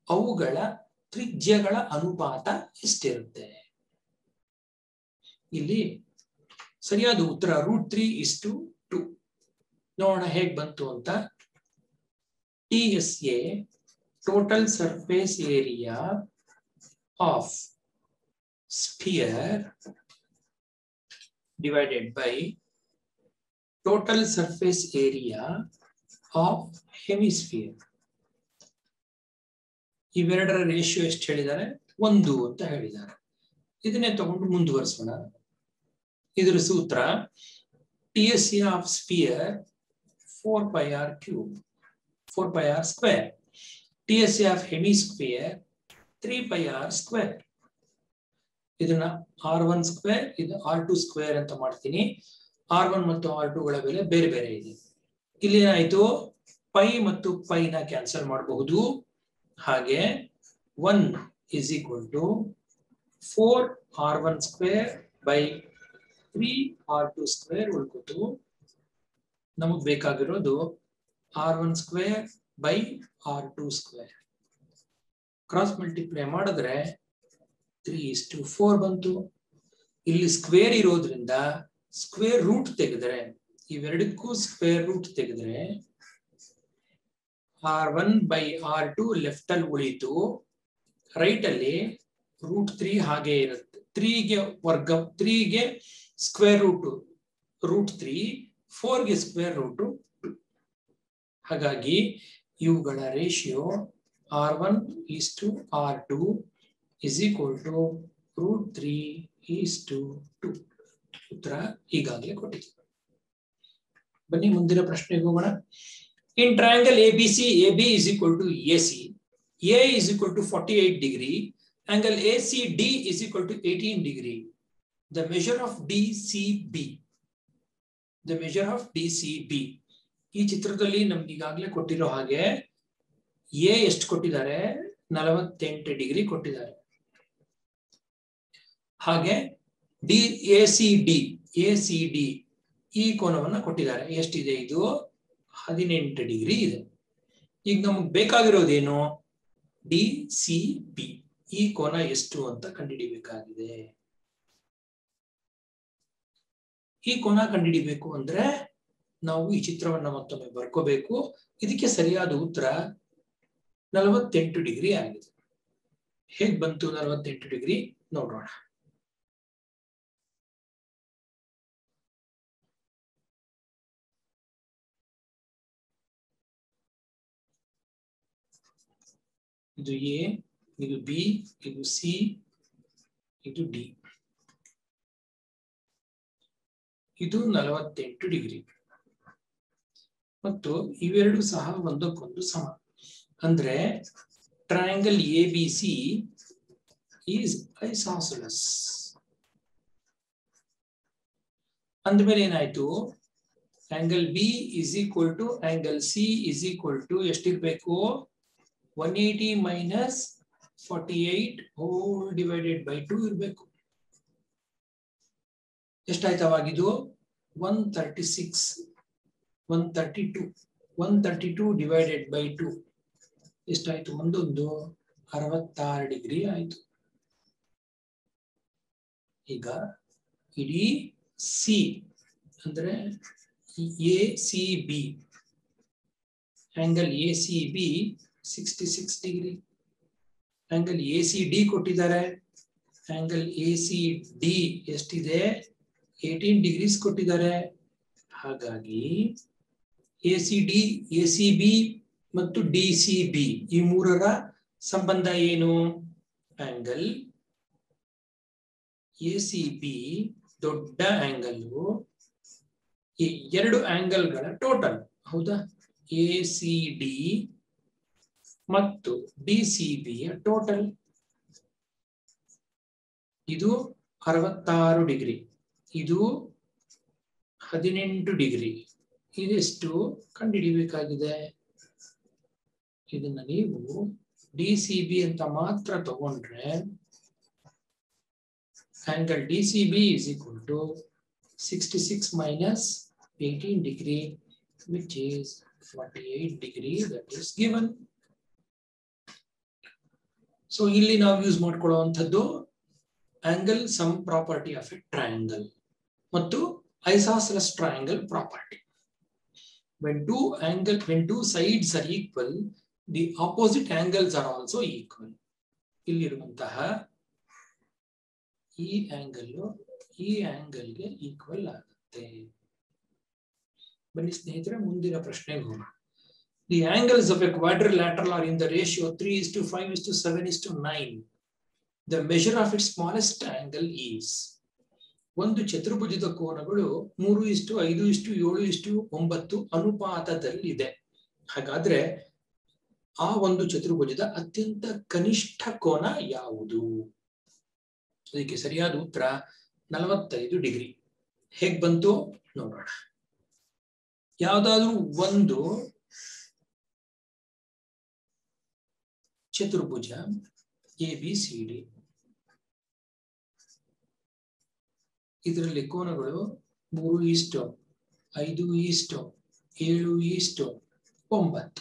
ಅವುಗಳ ತ್ರಿಜ್ಯಗಳ ಅನುಪಾತ ಎಷ್ಟಿರುತ್ತೆ? ಇಲ್ಲಿ ಸರಿಯಾದ ಉತ್ತರ √3:2. ನೋಡೋಣ ಹೇಗ್ ಬಂತು ಅಂತ. TSA total surface area of sphere divided by total surface area of hemisphere. ಇವೆರಡರ ರೇಷಿಯೋ ಎಷ್ಟು ಹೇಳಿದ್ದಾರೆ? 1 ಅಂತ ಹೇಳಿದ್ದಾರೆ. ಇದನ್ನೇ ತಗೊಂಡು ಮುಂದುವರಿಸೋಣ. ಇದರ ಸೂತ್ರ TSA of sphere 4 pi r cube 4 pi r square. TSA of hemisphere 3 pi r square. ಇದನ್ನ r1 ಸ್ಕ್ವೇರ್ ಇದು r2 ಸ್ಕ್ವೇರ್ ಅಂತ ಮಾಡ್ತೀನಿ. r1 ಮತ್ತು r2 ಗಳ ಬೆಲೆ ಬೇರೆ ಬೇರೆ ಇದೆ. ಇಲ್ಲಿ ಏನಾಯ್ತು, ಪೈ ಮತ್ತು ಪೈ ನ ಕ್ಯಾನ್ಸಲ್ ಮಾಡಬಹುದು. ಹಾಗೆ 1 is equal to 4r1 square by 3r2 square ಉಳ್ಕೋತು. ನಮಗೆ ಬೇಕಾಗಿರೋದು r1 square by r2 square. Cross multiply ಮಾಡಿದ್ರೆ 3:4 ಬಂತು. ಇಲ್ಲಿ ಸ್ಕ್ವೇರ್ ಇರೋದ್ರಿಂದ ಸ್ಕ್ವೇರ್ ರೂಟ್ ತೆಗೆದ್ರೆ, ಇವೆರಡಕ್ಕೂ ಸ್ಕ್ವೇರ್ ರೂಟ್ ತೆಗೆದ್ರೆ r1 by r2 ಲೆಫ್ಟ್ ಅಲ್ಲಿ ಉಳಿತು. ರೈಟ್ ಅಲ್ಲಿ √3 ಹಾಗೆ ಇರುತ್ತೆ. 3 ಗೆ ಸ್ಕ್ವೇರ್ ರೂಟ್ 3, 4 ಗೆ ಸ್ಕ್ವೇರ್ ರೂಟ್ 2. ಹಾಗಾಗಿ ಇವುಗಳ ratio r1 r2 is equal to √3:2. ಉತ್ತರ ಈಗಾಗಲೇ ಕೊಟ್ಟಿದೆ. ಬನ್ನಿ ಮುಂದಿನ ಪ್ರಶ್ನೆಗೆ ಹೋಗೋಣ. In triangle ABC, AB is equal to AC. A is equal to 48 degree. Angle ACD is equal to 18 degree. The measure of DCB. The measure of DCB. ಈ ಚಿತ್ರದಲ್ಲಿ ನಮ್ಗೆ ಈಗಾಗಲೇ ಕೊಟ್ಟಿರೋ ಹಾಗೆ A ಎಷ್ಟು ಕೊಟ್ಟಿದ್ದಾರೆ, 48 ಡಿಗ್ರಿ ಕೊಟ್ಟಿದ್ದಾರೆ. ಹಾಗೆ ACD ಈ ಕೋನವನ್ನ ಕೊಟ್ಟಿದ್ದಾರೆ. ಎಷ್ಟಿದೆ ಇದು? 18 ಡಿಗ್ರಿ ಇದೆ. ಈಗ ನಮಗೆ ಬೇಕಾಗಿರೋದೇನು? DCB ಈ ಕೋನ ಎಷ್ಟು ಅಂತ ಕಂಡುಹಿಡಿಬೇಕಾಗಿದೆ. ಈ ಕೋನ ಕಂಡುಹಿಡಿಬೇಕು ಅಂದ್ರೆ ನಾವು ಈ ಚಿತ್ರವನ್ನ ಮತ್ತೊಮ್ಮೆ ಬರ್ಕೋಬೇಕು. ಇದಕ್ಕೆ ಸರಿಯಾದ ಉತ್ತರ 48 ಡಿಗ್ರಿ ಆಗಿದೆ. ಹೇಗ್ ಬಂತು 48 ಡಿಗ್ರಿ ನೋಡೋಣ. ಇದು ಎ, ಇದು ಬಿ, ಇದು ಸಿ, ಇದು ಡಿ. ಇದು 48 ಡಿಗ್ರಿ ಮತ್ತು ಇವೆರಡು ಸಹ ಒಂದಕ್ಕೊಂದು ಸಮ. ಅಂದ್ರೆ ಟ್ರಯಾಂಗಲ್ ABC is isosceles. ಅಂದ್ಮೇಲೆ ಏನಾಯ್ತು, angle B is equal to angle C is equal to ಎಷ್ಟಿರ್ಬೇಕು? 180 minus 48 whole divided by 2 ಇರಬೇಕು. ಎಷ್ಟಾಯ್ತವಾಗಿದ್ದು? 136, 132 divided by 2 ಎಷ್ಟಾಯ್ತು? ಒಂದೊಂದು 66 ಡಿಗ್ರಿ ಆಯ್ತು. ಈಗ ಇಡೀ ಸಿ ಅಂದ್ರೆ ACB, angle ACB 66 degree. Angle ACD ಕೊಟ್ಟಿದ್ದಾರೆ. ಆಂಗಲ್ ACD ಎಷ್ಟಿದೆ? 18 ಡಿಗ್ರೀಸ್ ಕೊಟ್ಟಿದ್ದಾರೆ. ಹಾಗಾಗಿ ACD, ACB ಮತ್ತು DCB ಈ ಮೂರರ ಸಂಬಂಧ ಏನು? ಆಂಗಲ್ ACB ದೊಡ್ಡ ಆಂಗಲ್, ಈ ಎರಡು ಆಂಗಲ್ಗಳ ಟೋಟಲ್. ಹೌದಾ? ACD ಮತ್ತು DCB ಯ ಟೋಟಲ್. ಇದು 66 ಡಿಗ್ರಿ, ಇದು 18 ಡಿಗ್ರಿ. ಇದೆಷ್ಟು ಕಂಡುಹಿಡಿಯಬೇಕಾಗಿದೆ? ಇದನ್ನ ನೀವು DCB ಅಂತ ಮಾತ್ರ ತಗೊಂಡ್ರೆ angle DCB is equal to 66 minus 18 degree, which is 48 degree. That is given. So ಇಲ್ಲಿ ನಾವು ಯೂಸ್ ಮಾಡ್ಕೊಳ್ಳುವಂಥದ್ದು angle sum property of a triangle ಮತ್ತು isosceles triangle property. When two sides are equal, the opposite angles are also equal. ಇಲ್ಲಿರುವಂತಹ ಈ ಆಂಗಲ್ಗೆ ಈಕ್ವಲ್ ಆಗುತ್ತೆ. ಬನ್ನಿ ಸ್ನೇಹಿತರೆ, ಮುಂದಿನ ಪ್ರಶ್ನೆಗೆ ಹೋಗೋಣ. The angles of a quadrilateral are in the ratio 3:5:7:9. The measure of its smallest angle is. ಒಂದು ಚತುರ್ಭುಜದ ಕೋನಗಳು 3:5:7:9 ಅನುಪಾತದಲ್ಲಿದೆ. ಹಾಗಾದ್ರೆ ಆ ಒಂದು ಚತುರ್ಭುಜದ ಅತ್ಯಂತ ಕನಿಷ್ಠ ಕೋನ ಯಾವುದು? ಅದಕ್ಕೆ ಸರಿಯಾದ ಉತ್ತರ 45 ಡಿಗ್ರಿ. ಹೇಗ್ ಬಂತು ನೋಡೋಣ. ಯಾವ್ದಾದ್ರೂ ಒಂದು ಚತುರ್ಭುಜ ABCD, ಇದರಲ್ಲಿ ಕೋನಗಳು 3:5:7:9.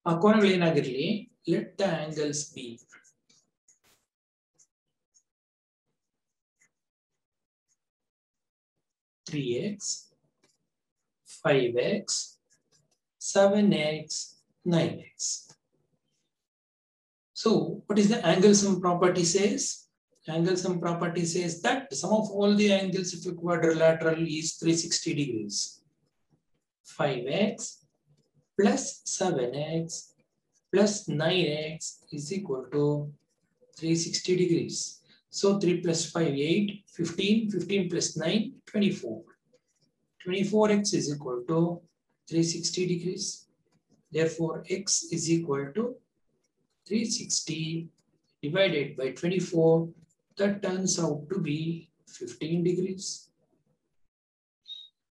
ಆ ಕೋನಗಳು ಏನಾಗಿರ್ಲಿ, let the angles be 3x, 5x, 7x, 9x. So what is the angle sum property says? Angle sum property says that the sum of all the angles of a quadrilateral is 360 degrees. 5x plus 7x plus 9x is equal to 360 degrees. So 3 plus 5, 8, 15, 15 plus 9, 24. 24x is equal to 360 degrees. Therefore, x is equal to 360 divided by 24. That turns out to be 15 degrees.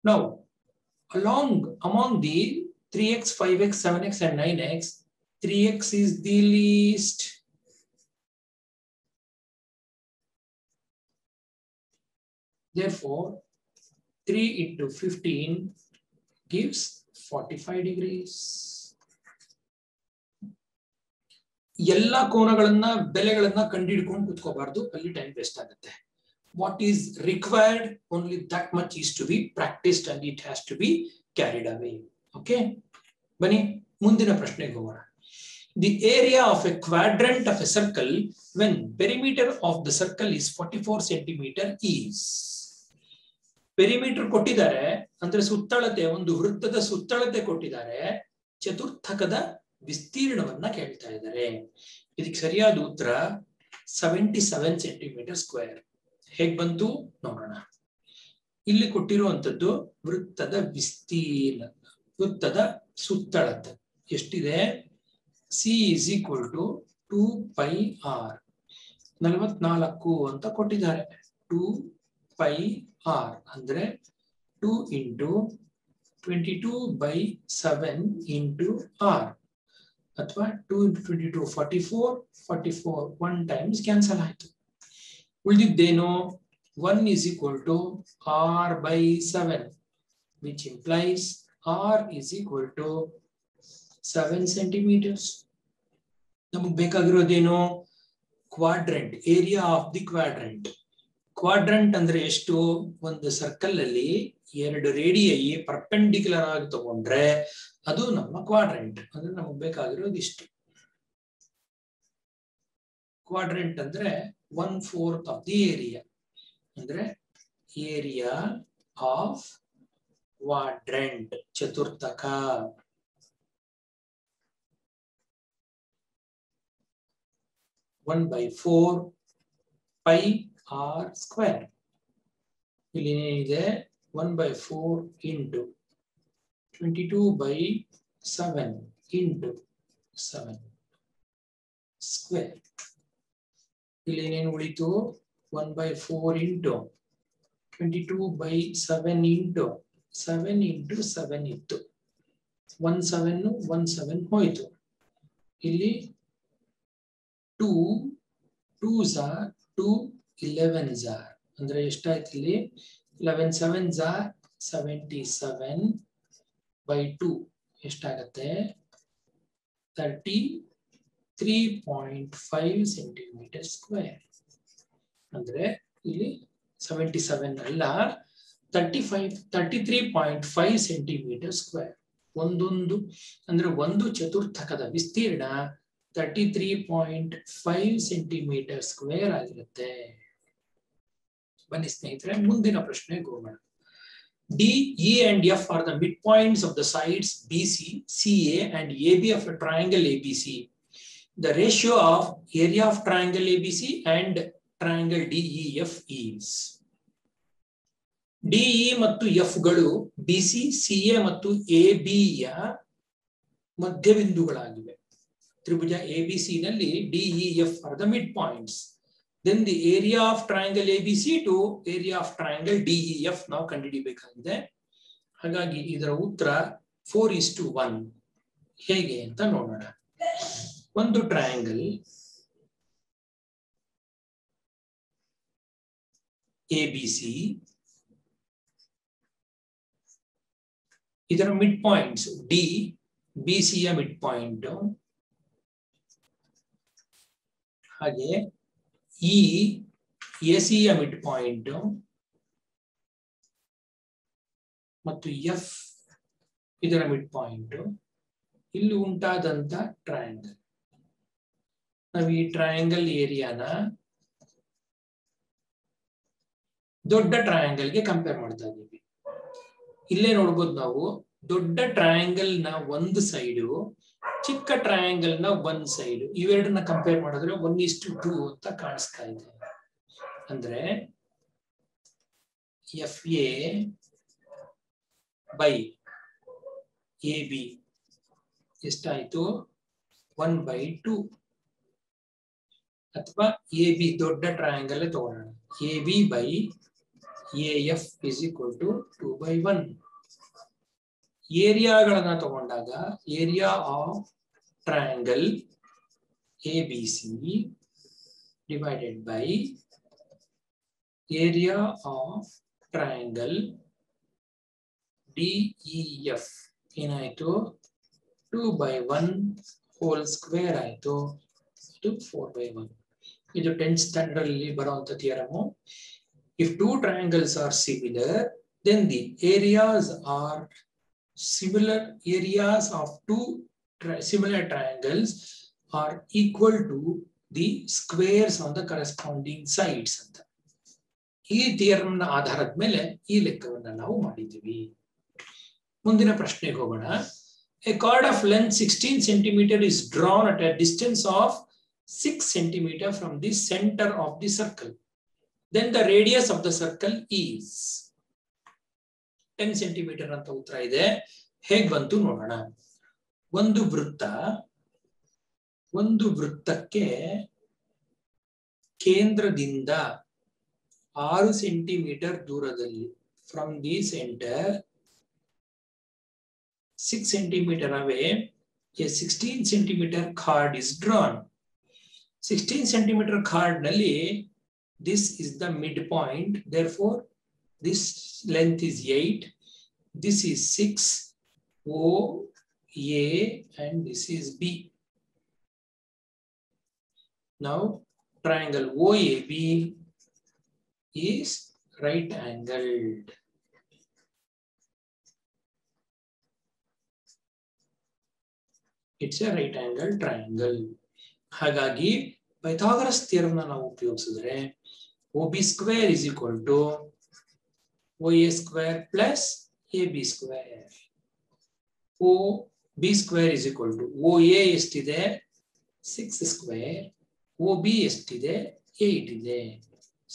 Now, among the 3x, 5x, 7x, and 9x, 3x is the least. Therefore, 3 into 15 gives 45 degrees. ಎಲ್ಲ ಕೋನಗಳನ್ನ ಬೆಲೆಗಳನ್ನ ಕಂಡುಹಿಡ್ಕೊಂಡು ಕೂತ್ಕೋಬಾರ್ದು, ಅಲ್ಲಿ ಟೈಮ್ ವೇಸ್ಟ್ ಆಗುತ್ತೆ. What is required, only that much is to be practised and it has to be carried away. Okay, ಬನ್ನಿ ಮುಂದಿನ ಪ್ರಶ್ನೆಗೆ ಹೋಗೋಣ. The area of a quadrant of a circle when perimeter of the circle is 44 centimetre is. Perimeter ಕೊಟ್ಟಿದ್ದಾರೆ ಅಂದ್ರೆ ಸುತ್ತಳತೆ, ಒಂದು ವೃತ್ತದ ಸುತ್ತಳತೆ ಕೊಟ್ಟಿದ್ದಾರೆ, ಚತುರ್ಥಕದ ವಿಸ್ತೀರ್ಣವನ್ನ ಕೇಳ್ತಾ ಇದ್ದಾರೆ. ಇದಕ್ಕೆ ಸರಿಯಾದ ಉತ್ತರ 77 ಸೆಂಟಿಮೀಟರ್ ಸ್ಕ್ವೇರ್. ಹೇಗ್ ಬಂತು ನೋಡೋಣ. ಇಲ್ಲಿ ಕೊಟ್ಟಿರುವಂತದ್ದು ವೃತ್ತದ ವಿಸ್ತೀರ್ಣ, ವೃತ್ತದ ಸುತ್ತಳತೆ ಎಷ್ಟಿದೆ? C is equal to 2 pi r. 44 ಅಂತ ಕೊಟ್ಟಿದ್ದಾರೆ. 2 pi r ಅಂದ್ರೆ 2 into 22/7 into r, ಅಥವಾ 2 into 22 44, 44 1 times ಕ್ಯಾನ್ಸಲ್ ಆಯ್ತು. ಉಳಿದಿದ್ದೇನು? 1 is equal to r by 7, which implies r is equal to 7 centimeters. ನಮಗೆ ಬೇಕಾಗಿರೋದೇನು? Quadrant, area of the quadrant. Quadrant ಅಂದ್ರೆ ಎಷ್ಟು? ಒಂದು ಸರ್ಕಲ್ ಅಲ್ಲಿ 2 ರೇಡಿಯೈ ಪರ್ಪೆಂಡಿಕ್ಯುಲರ್ ಆಗಿ ತಗೊಂಡ್ರೆ ಅದು ನಮ್ಮ ಕ್ವಾಡ್ರೆಂಟ್. ಅಂದ್ರೆ ನಮಗೆ ಬೇಕಾಗಿರೋದು ಇಷ್ಟು. ಕ್ವಾಡ್ರೆಂಟ್ ಅಂದ್ರೆ 1/4 ಆಫ್ ದಿ ಏರಿಯಾ, ಅಂದ್ರೆ ಏರಿಯಾ ಆಫ್ ಕ್ವಾಡ್ರೆಂಟ್, ಚತುರ್ಥಕ. One by 4 pi r square. ಇಲ್ಲಿ ಏನಿದೆ? 1/4 into 22/7 into 7 square. ಇಲ್ಲಿ ಏನೇನು ಉಳಿತು? 1/4 into 22/7 into 7 into 7 ಇತ್ತು. 1 7 1 7 ಹೋಯ್ತು. ಇಲ್ಲಿ 2 2s are 2 11s are, ಅಂದ್ರೆ ಎಷ್ಟಾಯ್ತು ಇಲ್ಲಿ? 11 7s are 77 by 2 ಎಷ್ಟಾಗತ್ತೆ? 33.5 ಸೆಂಟಿಮೀಟರ್ ಸ್ಕ್ವೇರ್. ಅಂದ್ರೆ ಇಲ್ಲಿ 77 ಅಲ್ಲ, 33.5 ಸೆಂಟಿಮೀಟರ್ ಸ್ಕ್ವೇರ್. ಒಂದೊಂದು ಅಂದ್ರೆ ಒಂದು ಚತುರ್ಥಕದ ವಿಸ್ತೀರ್ಣ 33.5 ಸೆಂಟಿಮೀಟರ್ ಸ್ಕ್ವೇರ್ ಆಗಿರುತ್ತೆ. ಬನ್ನಿ ಸ್ನೇಹಿತರೆ, ಮುಂದಿನ ಪ್ರಶ್ನೆಗೆ ಹೋಗೋಣ. D, E and F are the midpoints of the sides BC, CA and AB of a triangle ABC. The ratio of area of triangle ABC and triangle DEF is. DE ಮತ್ತು ಎಫ್ ಗಳು ಬಿಸಿ ಸಿಎ ಮತ್ತು ಎಬಿಯ ಮಧ್ಯಬಿಂದುಗಳಾಗಿವೆ. ತ್ರಿಭುಜ ಎಬಿಸಿ ನಲ್ಲಿ DEF are the mid points. Then the area of triangle ABC to area of triangle DEF ನಾವು ಕಂಡುಹಿಡಿಯಬೇಕಾಗಿದೆ. ಹಾಗಾಗಿ ಇದರ ಉತ್ತರ 4:1 ಹೇಗೆ ಅಂತ ನೋಡೋಣ. ಒಂದು ಟ್ರಯಾಂಗಲ್ ABC, ಇದರ ಮಿಡ್ ಪಾಯಿಂಟ್ಸ್ ಡಿ, ಬಿಸಿಯ ಮಿಡ್ ಪಾಯಿಂಟ್, ಹಾಗೆ ಇ ಎಸಿಯ ಮಿಡ್ ಪಾಯಿಂಟ್ ಮತ್ತು ಎಫ್ ಇದರ ಮಿಡ್ ಪಾಯಿಂಟ್. ಇಲ್ಲಿ ಉಂಟಾದಂತ ಟ್ರಯಾಂಗಲ್, ನಾವು ಈ ಟ್ರಯಾಂಗಲ್ ಏರಿಯಾನ ದೊಡ್ಡ ಟ್ರಯಾಂಗಲ್ಗೆ ಕಂಪೇರ್ ಮಾಡ್ತಾ ಇದ್ದೀವಿ. ಇಲ್ಲೇ ನೋಡ್ಬೋದು ನಾವು, ದೊಡ್ಡ ಟ್ರಯಾಂಗಲ್ ನ ಒಂದು ಸೈಡು, ಚಿಕ್ಕ ಟ್ರಯಾಂಗಲ್ ನ ಒಂದ್ ಸೈಡ್, ಇವೆರಡನ್ನ ಕಂಪೇರ್ ಮಾಡಿದ್ರೆ 1:2 ಅಂತ ಕಾಣಿಸ್ತಾ ಇದೆ. ಅಂದ್ರೆ F A by A B ಎಷ್ಟಾಯ್ತು? 1/2. ಅಥವಾ ಎ ಬಿ ದೊಡ್ಡ ಟ್ರಯಾಂಗಲ್ ತಗೊಳ್ಳೋಣ, A B by A F is equal to 2/1. ಏರಿಯಾಗಳನ್ನ ತಗೊಂಡಾಗ area of triangle ABC divided by area of triangle DEF ಏನಾಯ್ತು? 2/1 ಹೋಲ್ ಸ್ಕ್ವೇರ್ ಆಯ್ತು, 4/1. ಇದು 10th ಸ್ಟ್ಯಾಂಡರ್ಡ್ ಅಲ್ಲಿ ಬರುವಂತ theorem. If two triangles are similar, then the areas are similar. Areas of two similar triangles are equal to the squares on the corresponding sides ಅಂತ. ಈ ಥಿಯರಮ್ ನ ಆಧಾರದ ಮೇಲೆ ಈ ಲೆಕ್ಕವನ್ನ ನಾವು ಮಾಡಿದ್ದೀವಿ. ಮುಂದಿನ ಪ್ರಶ್ನೆಗೆ ಹೋಗೋಣ. A chord of length 16 cm is drawn at a distance of 6 cm from the center of the circle. Then the radius of the circle is 10 cm ಅಂತ ಉತ್ತರ ಇದೆ. ಹೇಗೆ ಬಂತು ನೋಡೋಣ. ಒಂದು ವೃತ್ತಕ್ಕೆ ಕೇಂದ್ರದಿಂದ 6 ಸೆಂಟಿಮೀಟರ್ ದೂರದಲ್ಲಿ, from the centre 6 centimeter away, a 16 centimeter chord is drawn. 16 centimeter chord nalli this is the midpoint, therefore this length is 8, this is 6, O, A, and this is B. Now triangle OAB is right angled. It's a right angle triangle. ಹಾಗಾಗಿ ಪೈಥಾಗರಸ್ ಥಿಯರಮ್ ನಾವು ಉಪಯೋಗಿಸಿದ್ರೆ OB square is equal to OA square plus AB square. OB square is equal to OA ಎಷ್ಟಿದೆ? 6 square. OB ಎಷ್ಟಿದೆ? 8 ಇದೆ.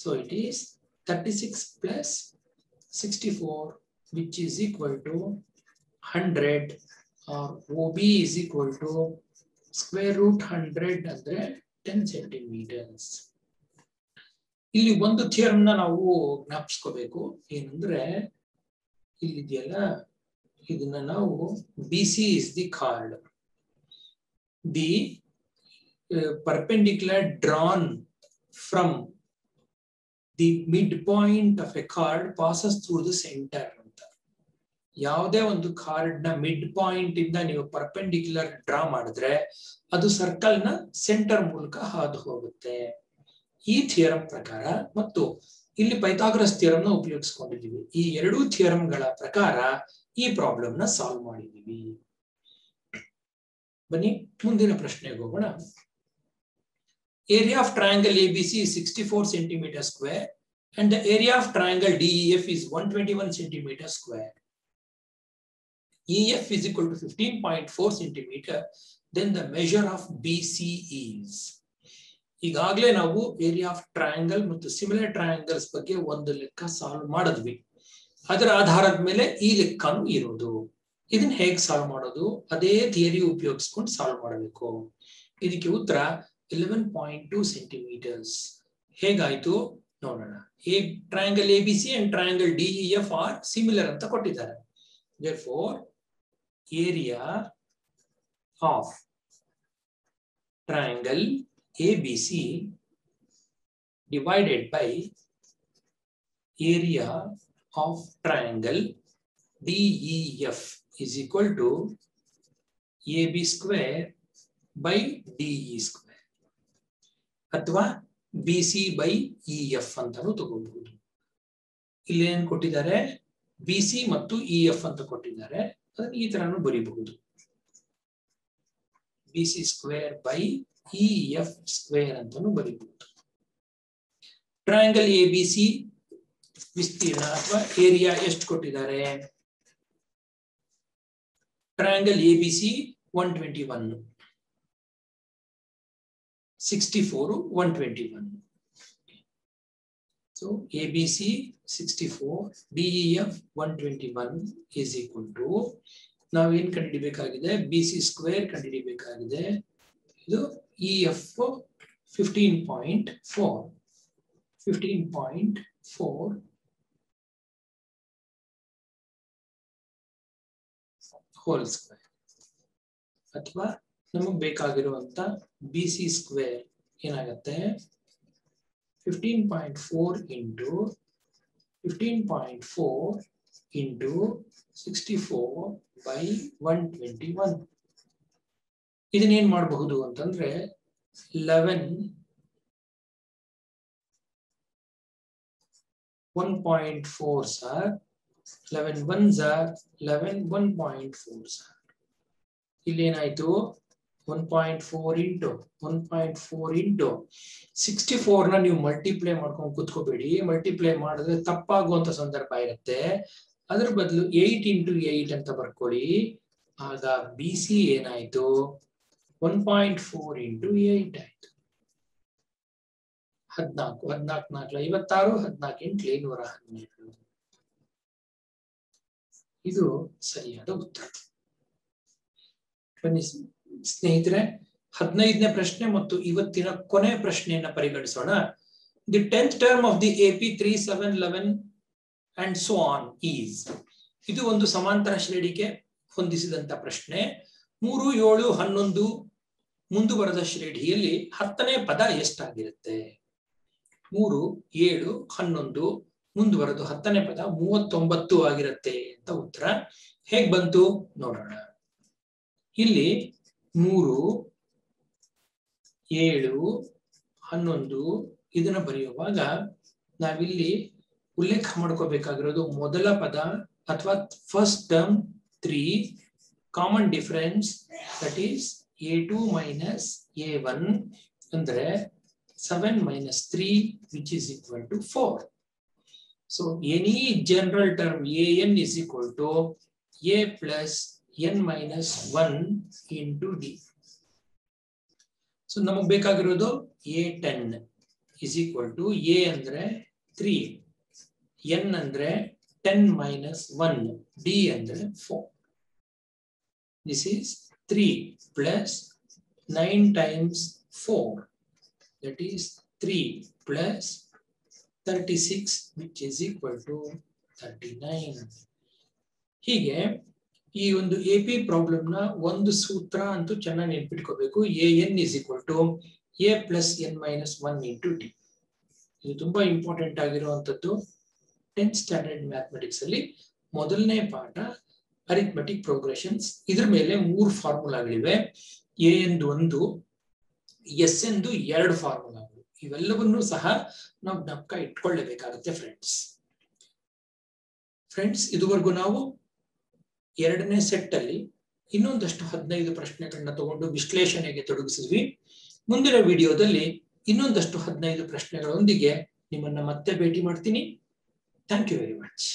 So it is 36 plus 64, which is equal to 100. Or OB is equal to square root 100 ಅಂದ್ರೆ 10 centimeters. ಇಲ್ಲಿ ಒಂದು ಥಿಯರಮ್ ನಾವು ಜ್ಞಾಪಿಸ್ಕೋಬೇಕು. ಏನಂದ್ರೆ ಇಲ್ಲಿದೆಯಲ್ಲ, ಇದನ್ನ ನಾವು BC is the chord. The perpendicular drawn from the midpoint of a chord passes through the center. ಯಾವುದೇ ಒಂದು ಕಾರ್ಡ್ ನ ಮಿಡ್ ಪಾಯಿಂಟ್ ಇಂದ ನೀವು ಪರ್ಪೆಂಡಿಕ್ಯುಲರ್ ಡ್ರಾ ಮಾಡಿದ್ರೆ ಅದು ಸರ್ಕಲ್ ನ ಸೆಂಟರ್ ಮೂಲಕ ಹಾದು ಹೋಗುತ್ತೆ. ಈ ಥಿಯರಂ ಪ್ರಕಾರ ಮತ್ತು ಇಲ್ಲಿ ಪೈಥಾಗರಸ್ ಥಿಯರಂ ನ ಉಪಯೋಗಿಸಿಕೊಂಡಿದ್ದೀವಿ. ಈ ಎರಡೂ ಥಿಯರಂಗಳ ಪ್ರಕಾರ ಈ ಪ್ರಾಬ್ಲಮ್ ನ ಸಾಲ್ವ್ ಮಾಡಿದ್ದೀವಿ. ಬನ್ನಿ ಮುಂದಿನ ಪ್ರಶ್ನೆಗೆ ಹೋಗೋಣ. Area of triangle ABC is 64 centimeter square and the area of triangle DEF is 121 centimeter square. EF is equal to 15.4 centimeter. Then the measure of BC is. ಈಗಾಗಲೇ ನಾವು ಏರಿಯಾ ಆಫ್ ಟ್ರಯಾಂಗಲ್ ಮತ್ತು ಸಿಮಿಲರ್ ಟ್ರಯಾಂಗಲ್ಸ್ ಬಗ್ಗೆ ಒಂದು ಲೆಕ್ಕ ಸಾಲ್ವ್ ಮಾಡಿದ್ವಿ. ಅದರ ಆಧಾರದ ಮೇಲೆ ಈ ಲೆಕ್ಕನೂ ಇರೋದು. ಇದನ್ನ ಹೇಗೆ ಸಾಲ್ವ್ ಮಾಡೋದು? ಅದೇ ಥಿಯರಿ ಉಪಯೋಗಿಸ್ಕೊಂಡು ಸಾಲ್ವ್ ಮಾಡಬೇಕು. ಇದಕ್ಕೆ ಉತ್ತರ 11.2 ಸೆಂಟಿಮೀಟರ್ಸ್. ಹೇಗಾಯ್ತು ನೋಡೋಣ. Triangle ABC and triangle DEF R similar ಅಂತ ಕೊಟ್ಟಿದ್ದಾರೆ. therefore area of triangle ABC divided by area of triangle DEF is equal to AB square by DE square ಅಥವಾ BC by EF ಅಂತಾನೂ ತಗೋಬಹುದು. ಇಲ್ಲಿ ಏನು ಕೊಟ್ಟಿದ್ದಾರೆ? BC ಮತ್ತು EF ಅಂತ ಕೊಟ್ಟಿದ್ದಾರೆ. ಅದನ್ನು ಈ ತರನು ಬರೀಬಹುದು. BC square by EF square ಅಂತಾನೂ ಬರೀಬಹುದು. ಟ್ರಯಾಂಗಲ್ ABC ವಿಸ್ತೀರ್ಣ ಅಥವಾ ಏರಿಯಾ ಎಷ್ಟು ಕೊಟ್ಟಿದ್ದಾರೆ? Triangle ABC 121, 64, 121. So ABC 64, DEF 121 is equal to, ನಾವು ಏನು ಕಂಡುಹಿಡಿಯಬೇಕಾಗಿದೆ? BC ಸ್ಕ್ವೇರ್ ಕಂಡುಹಿಡಿಯಬೇಕಾಗಿದೆ. ಇದು EF 15.4 ಹೋಲ್ ಸ್ಕ್ವೇರ್. ಅಥವಾ ನಮಗೆ ಬೇಕಾಗಿರುವಂತ BC ಸ್ಕ್ವೇರ್ ಏನಾಗುತ್ತೆ? 15.4 into 64 by 121. ಇದನ್ನೇನ್ ಮಾಡಬಹುದು ಅಂತಂದ್ರೆ 1.4 sir, 11 1s are 11 1.4 sir. ಇಲ್ಲಿ ಏನಾಯ್ತು? 1.4 into 64 ನ ನೀವು ಮಲ್ಟಿಪ್ಲೈ ಮಾಡ್ಕೊಂಡು ಕೂತ್ಕೋಬೇಡಿ. ಮಲ್ಟಿಪ್ಲೈ ಮಾಡಿದ್ರೆ ತಪ್ಪಾಗುವಂತ ಸಂದರ್ಭ ಇರುತ್ತೆ. ಅದ್ರ ಬದಲು 8 into 8 ಅಂತ ಬರ್ಕೊಳ್ಳಿ. ಆಗ BC ಏನಾಯ್ತು? 1.4 into 8 ಆಯ್ತು. 14 14 56, 14 112. ಇದು ಸರಿಯಾದ ಉತ್ತರ. ಬನ್ನಿ ಸ್ನೇಹಿತರೆ, 15ನೇ ಪ್ರಶ್ನೆ ಮತ್ತು ಇವತ್ತಿನ ಕೊನೆಯ ಪ್ರಶ್ನೆಯನ್ನ ಪರಿಗಣಿಸೋಣ. The 10th term of the AP 3, 7, 11 and so on is. ಇದು ಒಂದು ಸಮಾಂತರ ಶ್ರೇಣಿಗೆ ಹೊಂದಿಸಿದಂತ ಪ್ರಶ್ನೆ. 3, 7, 11 ಮುಂದುವರೆದ ಶ್ರೇಣಿಯಲ್ಲಿ 10ನೇ ಪದ ಎಷ್ಟಾಗಿರುತ್ತೆ? 3, 7, 11 ಮುಂದುವರೆದು 10ನೇ ಪದ 39 ಆಗಿರುತ್ತೆ ಅಂತ ಉತ್ತರ. ಹೇಗ್ ಬಂತು ನೋಡೋಣ. ಇಲ್ಲಿ 3, 7, 11 ಇದನ್ನ ಬರೆಯುವಾಗ ನಾವಿಲ್ಲಿ ಉಲ್ಲೇಖ ಮಾಡ್ಕೋಬೇಕಾಗಿರೋದು ಮೊದಲ ಪದ ಅಥವಾ first term 3, common difference that is A2 minus A1 ಅಂದ್ರೆ 7 minus 3 which is equal to 4. So any general term AN is equal to A plus N minus 1 into D. So ನಮಗೆ ಬೇಕಾಗಿರೋದು A10 is equal to A ಅಂದ್ರೆ 3, N ಅಂದ್ರೆ 10 minus 1, D ಅಂದ್ರೆ 4. This is 3 plus 9 times 4, that is 3 plus 36 which is equal to 39. ಹೀಗೆ ಈ ಒಂದು AP ಪ್ರಾಬ್ಲಮ್ ನ ಒಂದು ಸೂತ್ರ ಅಂತೂ ಚೆನ್ನಾಗಿ ನೆನಪಿಟ್ಕೋಬೇಕು. AN is equal to A plus N minus 1 into D. ಇದು ತುಂಬಾ ಇಂಪಾರ್ಟೆಂಟ್ ಆಗಿರುವಂತದ್ದು. 10th ಸ್ಟ್ಯಾಂಡರ್ಡ್ ಮ್ಯಾಥಮೆಟಿಕ್ಸ್ ಅಲ್ಲಿ ಮೊದಲನೇ ಪಾಠ ಅರಿಥಮೆಟಿಕ್ ಪ್ರೋಗ್ರೆಷನ್ಸ್. ಇದ್ರ ಮೇಲೆ 3 ಫಾರ್ಮುಲಾಗಳಿವೆ. A ಎಂದು 1, S ಎಂದು 2 ಫಾರ್ಮುಲಾಗಳು. ಇವೆಲ್ಲವನ್ನೂ ಸಹ ನಾವು ಜ್ಞಾಪಕ ಇಟ್ಕೊಳ್ಳಬೇಕಾಗುತ್ತೆ ಫ್ರೆಂಡ್ಸ್. ಇದುವರೆಗೂ ನಾವು 2ನೇ ಸೆಟ್ ಅಲ್ಲಿ ಇನ್ನೊಂದಷ್ಟು 15 ಪ್ರಶ್ನೆಗಳನ್ನ ತಗೊಂಡು ವಿಶ್ಲೇಷಣೆಗೆ ತೊಡಗಿಸಿದ್ವಿ. ಮುಂದಿನ ವಿಡಿಯೋದಲ್ಲಿ ಇನ್ನೊಂದಷ್ಟು 15 ಪ್ರಶ್ನೆಗಳೊಂದಿಗೆ ನಿಮ್ಮನ್ನ ಮತ್ತೆ ಭೇಟಿ ಮಾಡ್ತೀನಿ. Thank you very much.